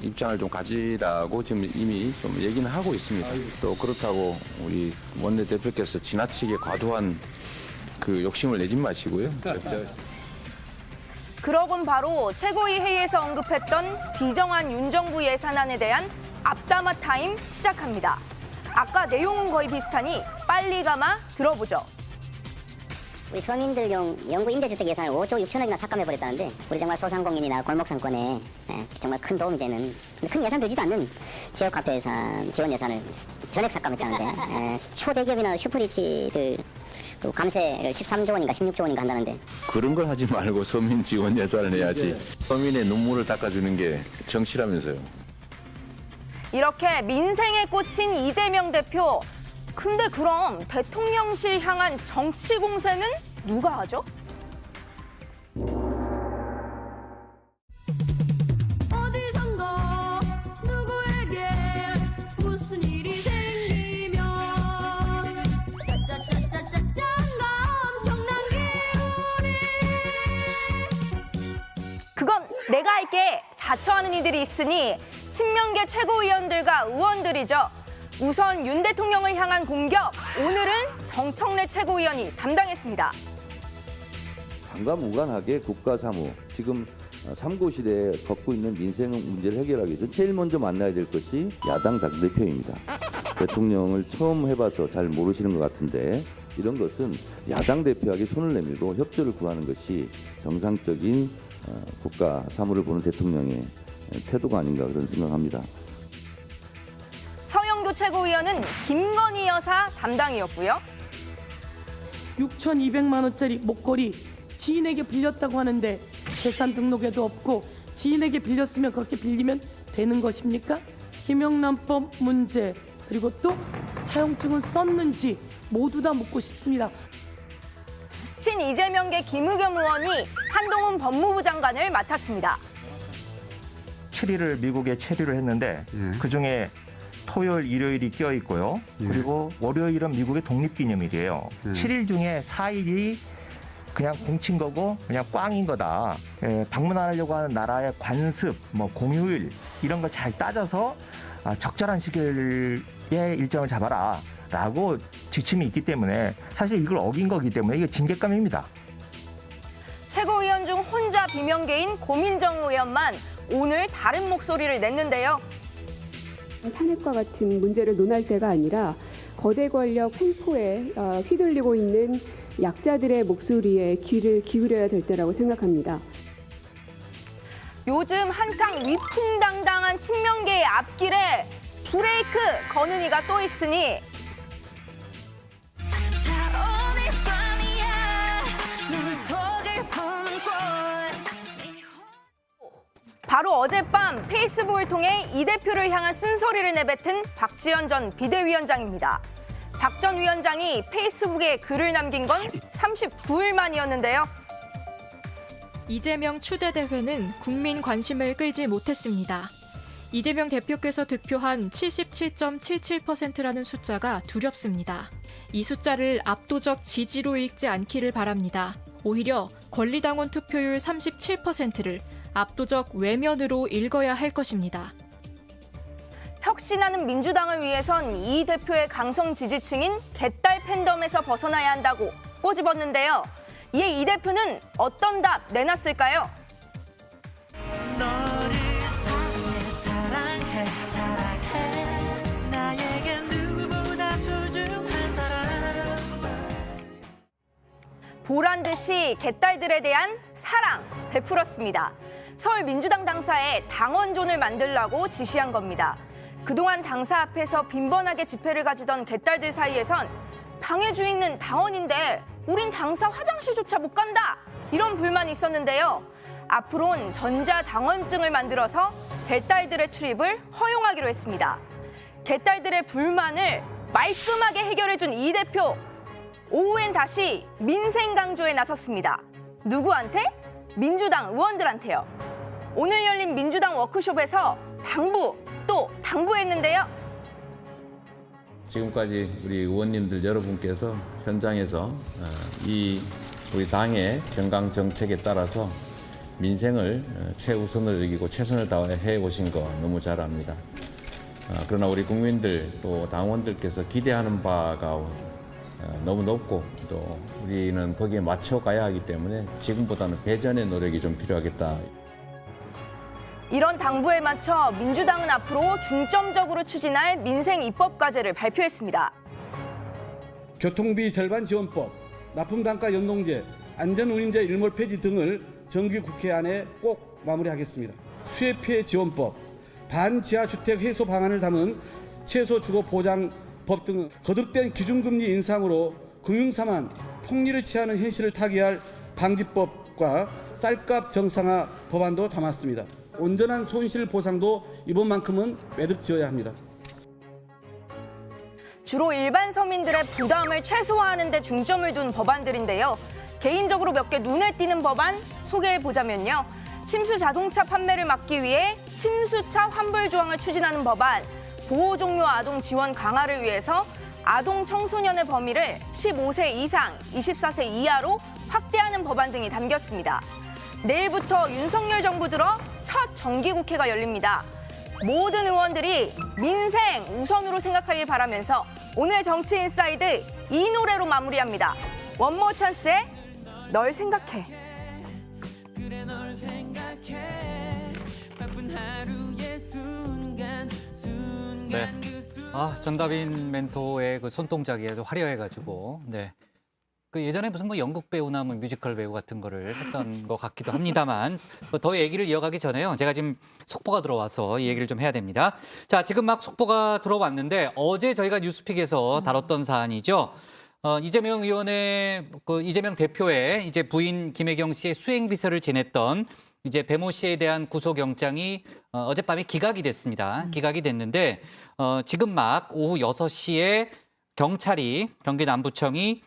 Speaker 20: 입장을 좀 가지라고 지금 이미 좀 얘기는 하고 있습니다. 또 그렇다고 우리 원내대표께서 지나치게 과도한 그 욕심을 내지 마시고요.
Speaker 10: 그러곤 바로 최고위 회의에서 언급했던 비정한 윤 정부 예산안에 대한 앞담화 타임 시작합니다. 아까 내용은 거의 비슷하니 빨리 감아 들어보죠.
Speaker 15: 우리 서민들용 영구 임대주택 예산을 5조 6천억이나 삭감해버렸다는데 우리 정말 소상공인이나 골목상권에 정말 큰 도움이 되는 큰 예산 되지도 않는 지역화폐 예산, 지원 예산을 전액 삭감했다는데 초대기업이나 슈퍼리치들 그 감세를 13조 원인가 16조 원인가 한다는데
Speaker 16: 그런 걸 하지 말고 서민 지원 예산을 내야지. 서민의 눈물을 닦아주는 게 정치라면서요.
Speaker 10: 이렇게 민생에 꽂힌 이재명 대표. 근데 그럼 대통령실 향한 정치 공세는 누가 하죠?
Speaker 21: 어디선가 누구에게 무슨 일이 생기면 짜짜짜짜짜짠가 엄청난 기운이
Speaker 10: 그건 내가 할게 자처하는 이들이 있으니 친명계 최고위원들과 의원들이죠. 우선 윤 대통령을 향한 공격, 오늘은 정청래 최고위원이 담당했습니다.
Speaker 23: 당과 무관하게 국가 사무, 지금 3고 시대에 겪고 있는 민생 문제를 해결하기 위해서 제일 먼저 만나야 될 것이 야당 당대표입니다. 대통령을 처음 해봐서 잘 모르시는 것 같은데 이런 것은 야당 대표에게 손을 내밀고 협조를 구하는 것이 정상적인 국가 사무를 보는 대통령의 태도가 아닌가 그런 생각합니다.
Speaker 10: 서영도 최고위원은 김건희 여사 담당이었고요.
Speaker 25: 6,200만 원짜리 목걸이 지인에게 빌렸다고 하는데 재산 등록에도 없고 지인에게 빌렸으면 그렇게 빌리면 되는 것입니까? 김영란법 문제 그리고 또 차용증은 썼는지 모두 다 묻고 싶습니다.
Speaker 10: 친이재명계 김의겸 의원이 한동훈 법무부 장관을 맡았습니다.
Speaker 26: 7일을 미국에 체류를 했는데 그중에 토요일, 일요일이 껴 있고요. 그리고 월요일은 미국의 독립기념일이에요. 7일 중에 4일이 그냥 공친 거고 그냥 꽝인 거다. 방문하려고 하는 나라의 관습, 공휴일 이런 거 잘 따져서 적절한 시기에 일정을 잡아라 라고 지침이 있기 때문에 사실 이걸 어긴 거기 때문에 이게 징계감입니다.
Speaker 10: 최고위원 중 혼자 비명계인 고민정 의원만 오늘 다른 목소리를 냈는데요.
Speaker 27: 탄핵과 같은 문제를 논할 때가 아니라 거대 권력 횡포에 휘둘리고 있는 약자들의 목소리에 귀를 기울여야 될 때라고 생각합니다.
Speaker 10: 요즘 한창 위풍당당한 친명계의 앞길에 브레이크 거는 이가 또 있으니 바로 어젯밤 페이스북을 통해 이 대표를 향한 쓴소리를 내뱉은 박지원 전 비대위원장입니다. 박 전 위원장이 페이스북에 글을 남긴 건 39일 만이었는데요.
Speaker 28: 이재명 추대대회는 국민 관심을 끌지 못했습니다. 이재명 대표께서 득표한 77.77%라는 숫자가 두렵습니다. 이 숫자를 압도적 지지로 읽지 않기를 바랍니다. 오히려 권리당원 투표율 37%를 압도적 외면으로 읽어야 할 것입니다.
Speaker 10: 혁신하는 민주당을 위해선 이 대표의 강성 지지층인 개딸 팬덤에서 벗어나야 한다고 꼬집었는데요. 이에 이 대표는 어떤 답 내놨을까요?
Speaker 21: 너를 사랑해 나에게 누구보다 소중한 사람
Speaker 10: 보란 듯이 개딸들에 대한 사랑 베풀었습니다. 서울 민주당 당사에 당원존을 만들라고 지시한 겁니다. 그동안 당사 앞에서 빈번하게 집회를 가지던 개딸들 사이에선 당의 주인은 당원인데 우린 당사 화장실조차 못 간다 이런 불만이 있었는데요. 앞으로는 전자당원증을 만들어서 개딸들의 출입을 허용하기로 했습니다. 개딸들의 불만을 말끔하게 해결해준 이 대표. 오후엔 다시 민생 강조에 나섰습니다. 누구한테? 민주당 의원들한테요. 오늘 열린 민주당 워크숍에서 당부 또 당부했는데요.
Speaker 20: 지금까지 우리 의원님들 여러분께서 현장에서 이 우리 당의 정강 정책에 따라서 민생을 최우선을 여기고 최선을 다해 오신 거 너무 잘 압니다. 그러나 우리 국민들 또 당원들께서 기대하는 바가 너무 높고 또 우리는 거기에 맞춰가야 하기 때문에 지금보다는 배전의 노력이 좀 필요하겠다.
Speaker 10: 이런 당부에 맞춰 민주당은 앞으로 중점적으로 추진할 민생 입법 과제를 발표했습니다.
Speaker 1: 교통비 절반 지원법, 납품단가 연동제, 안전운임제 일몰 폐지 등을 정기 국회 안에 꼭 마무리하겠습니다. 수해피해 지원법, 반지하주택 해소 방안을 담은 최소주거보장법 등은 거듭된 기준금리 인상으로 금융사만 폭리를 취하는 현실을 타개할 방지법과 쌀값 정상화 법안도 담았습니다. 온전한 손실 보상도 이번만큼은 매듭지어야 합니다.
Speaker 10: 주로 일반 서민들의 부담을 최소화하는 데 중점을 둔 법안들인데요. 개인적으로 몇 개 눈에 띄는 법안 소개해보자면요. 침수 자동차 판매를 막기 위해 침수차 환불 조항을 추진하는 법안, 보호종료 아동 지원 강화를 위해서 아동 청소년의 범위를 15세 이상, 24세 이하로 확대하는 법안 등이 담겼습니다. 내일부터 윤석열 정부 들어 첫 정기국회가 열립니다. 모든 의원들이 민생 우선으로 생각하길 바라면서 오늘 정치인사이드 이 노래로 마무리합니다. 원모 찬스의 널 생각해.
Speaker 21: 그래 널 생각해 바쁜 하루의 순간
Speaker 3: 네. 전다빈 멘토의 그 손동작이 아주 화려해가지고, 네. 그 예전에 무슨 뭐 연극 배우나 뭐 뮤지컬 배우 같은 거를 했던 것 같기도 합니다만, 더 얘기를 이어가기 전에요. 제가 지금 속보가 들어와서 이 얘기를 좀 해야 됩니다. 자, 지금 막 속보가 들어왔는데 어제 저희가 뉴스픽에서 다뤘던 사안이죠. 이재명 의원의 이재명 대표의 이제 부인 김혜경 씨의 수행 비서를 지냈던 이제 배모 씨에 대한 구속영장이 어젯밤에 기각이 됐습니다. 기각이 됐는데 지금 막 오후 6시에 경찰이 경기 남부청이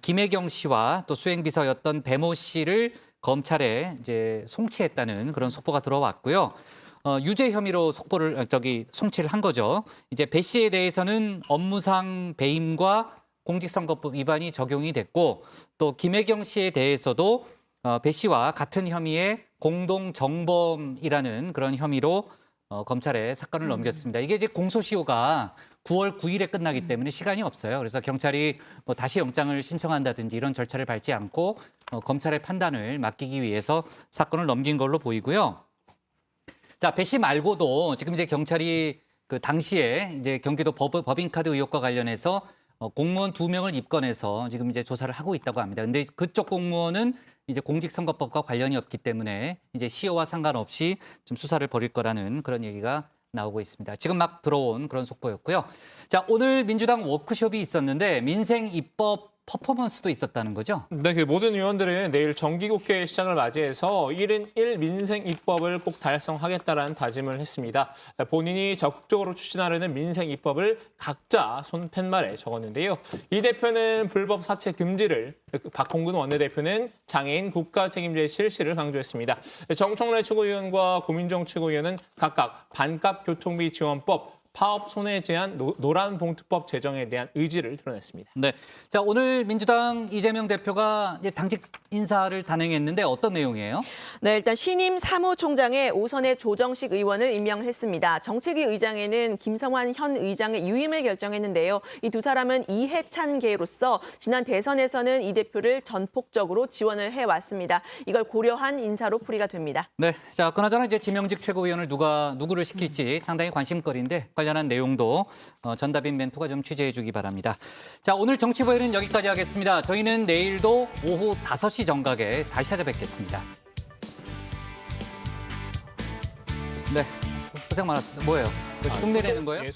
Speaker 3: 김혜경 씨와 또 수행 비서였던 배모 씨를 검찰에 이제 송치했다는 그런 속보가 들어왔고요. 유죄 혐의로 송치를 한 거죠. 이제 배 씨에 대해서는 업무상 배임과 공직선거법 위반이 적용이 됐고, 또 김혜경 씨에 대해서도 배 씨와 같은 혐의의 공동정범이라는 그런 혐의로 검찰에 사건을 넘겼습니다. 이게 이제 공소시효가 9월 9일에 끝나기 때문에 시간이 없어요. 그래서 경찰이 뭐 다시 영장을 신청한다든지 이런 절차를 밟지 않고 검찰의 판단을 맡기기 위해서 사건을 넘긴 걸로 보이고요. 자, 배 씨 말고도 지금 이제 경찰이 그 당시에 이제 경기도 법인카드 의혹과 관련해서 공무원 2명을 입건해서 지금 이제 조사를 하고 있다고 합니다. 근데 그쪽 공무원은 이제 공직선거법과 관련이 없기 때문에 이제 시효와 상관없이 좀 수사를 벌일 거라는 그런 얘기가 나오고 있습니다. 지금 막 들어온 그런 속보였고요. 자, 오늘 민주당 워크숍이 있었는데 민생 입법 퍼포먼스도 있었다는 거죠?
Speaker 14: 네, 그 모든 의원들은 내일 정기국회 시작을 맞이해서 1인 1 민생 입법을 꼭 달성하겠다라는 다짐을 했습니다. 본인이 적극적으로 추진하려는 민생 입법을 각자 손팻말에 적었는데요. 이 대표는 불법 사채 금지를, 박홍근 원내대표는 장애인 국가 책임제 실시를 강조했습니다. 정청래 최고위원과 고민정 최고위원은 각각 반값 교통비 지원법, 파업 손해 제한 노란봉투법 제정에 대한 의지를 드러냈습니다.
Speaker 3: 네, 자 오늘 민주당 이재명 대표가 이제 당직 인사를 단행했는데 어떤 내용이에요?
Speaker 22: 네, 일단 신임 사무총장에 오선의 조정식 의원을 임명을 했습니다. 정책위 의장에는 김성환 현 의장의 유임을 결정했는데요. 이 두 사람은 이해찬계로서 지난 대선에서는 이 대표를 전폭적으로 지원을 해왔습니다. 이걸 고려한 인사로 풀이가 됩니다.
Speaker 3: 네, 자 그나저나 이제 지명직 최고위원을 누구를 시킬지 상당히 관심거리인데 관련한 내용도 전다빈 멘토가 좀 취재해주기 바랍니다. 자, 오늘 정치부에는 여기까지 하겠습니다. 저희는 내일도 오후 5시 정각에 다시 찾아뵙겠습니다. 네, 고생 많았습니다. 뭐예요? 흉내 내는 거예요?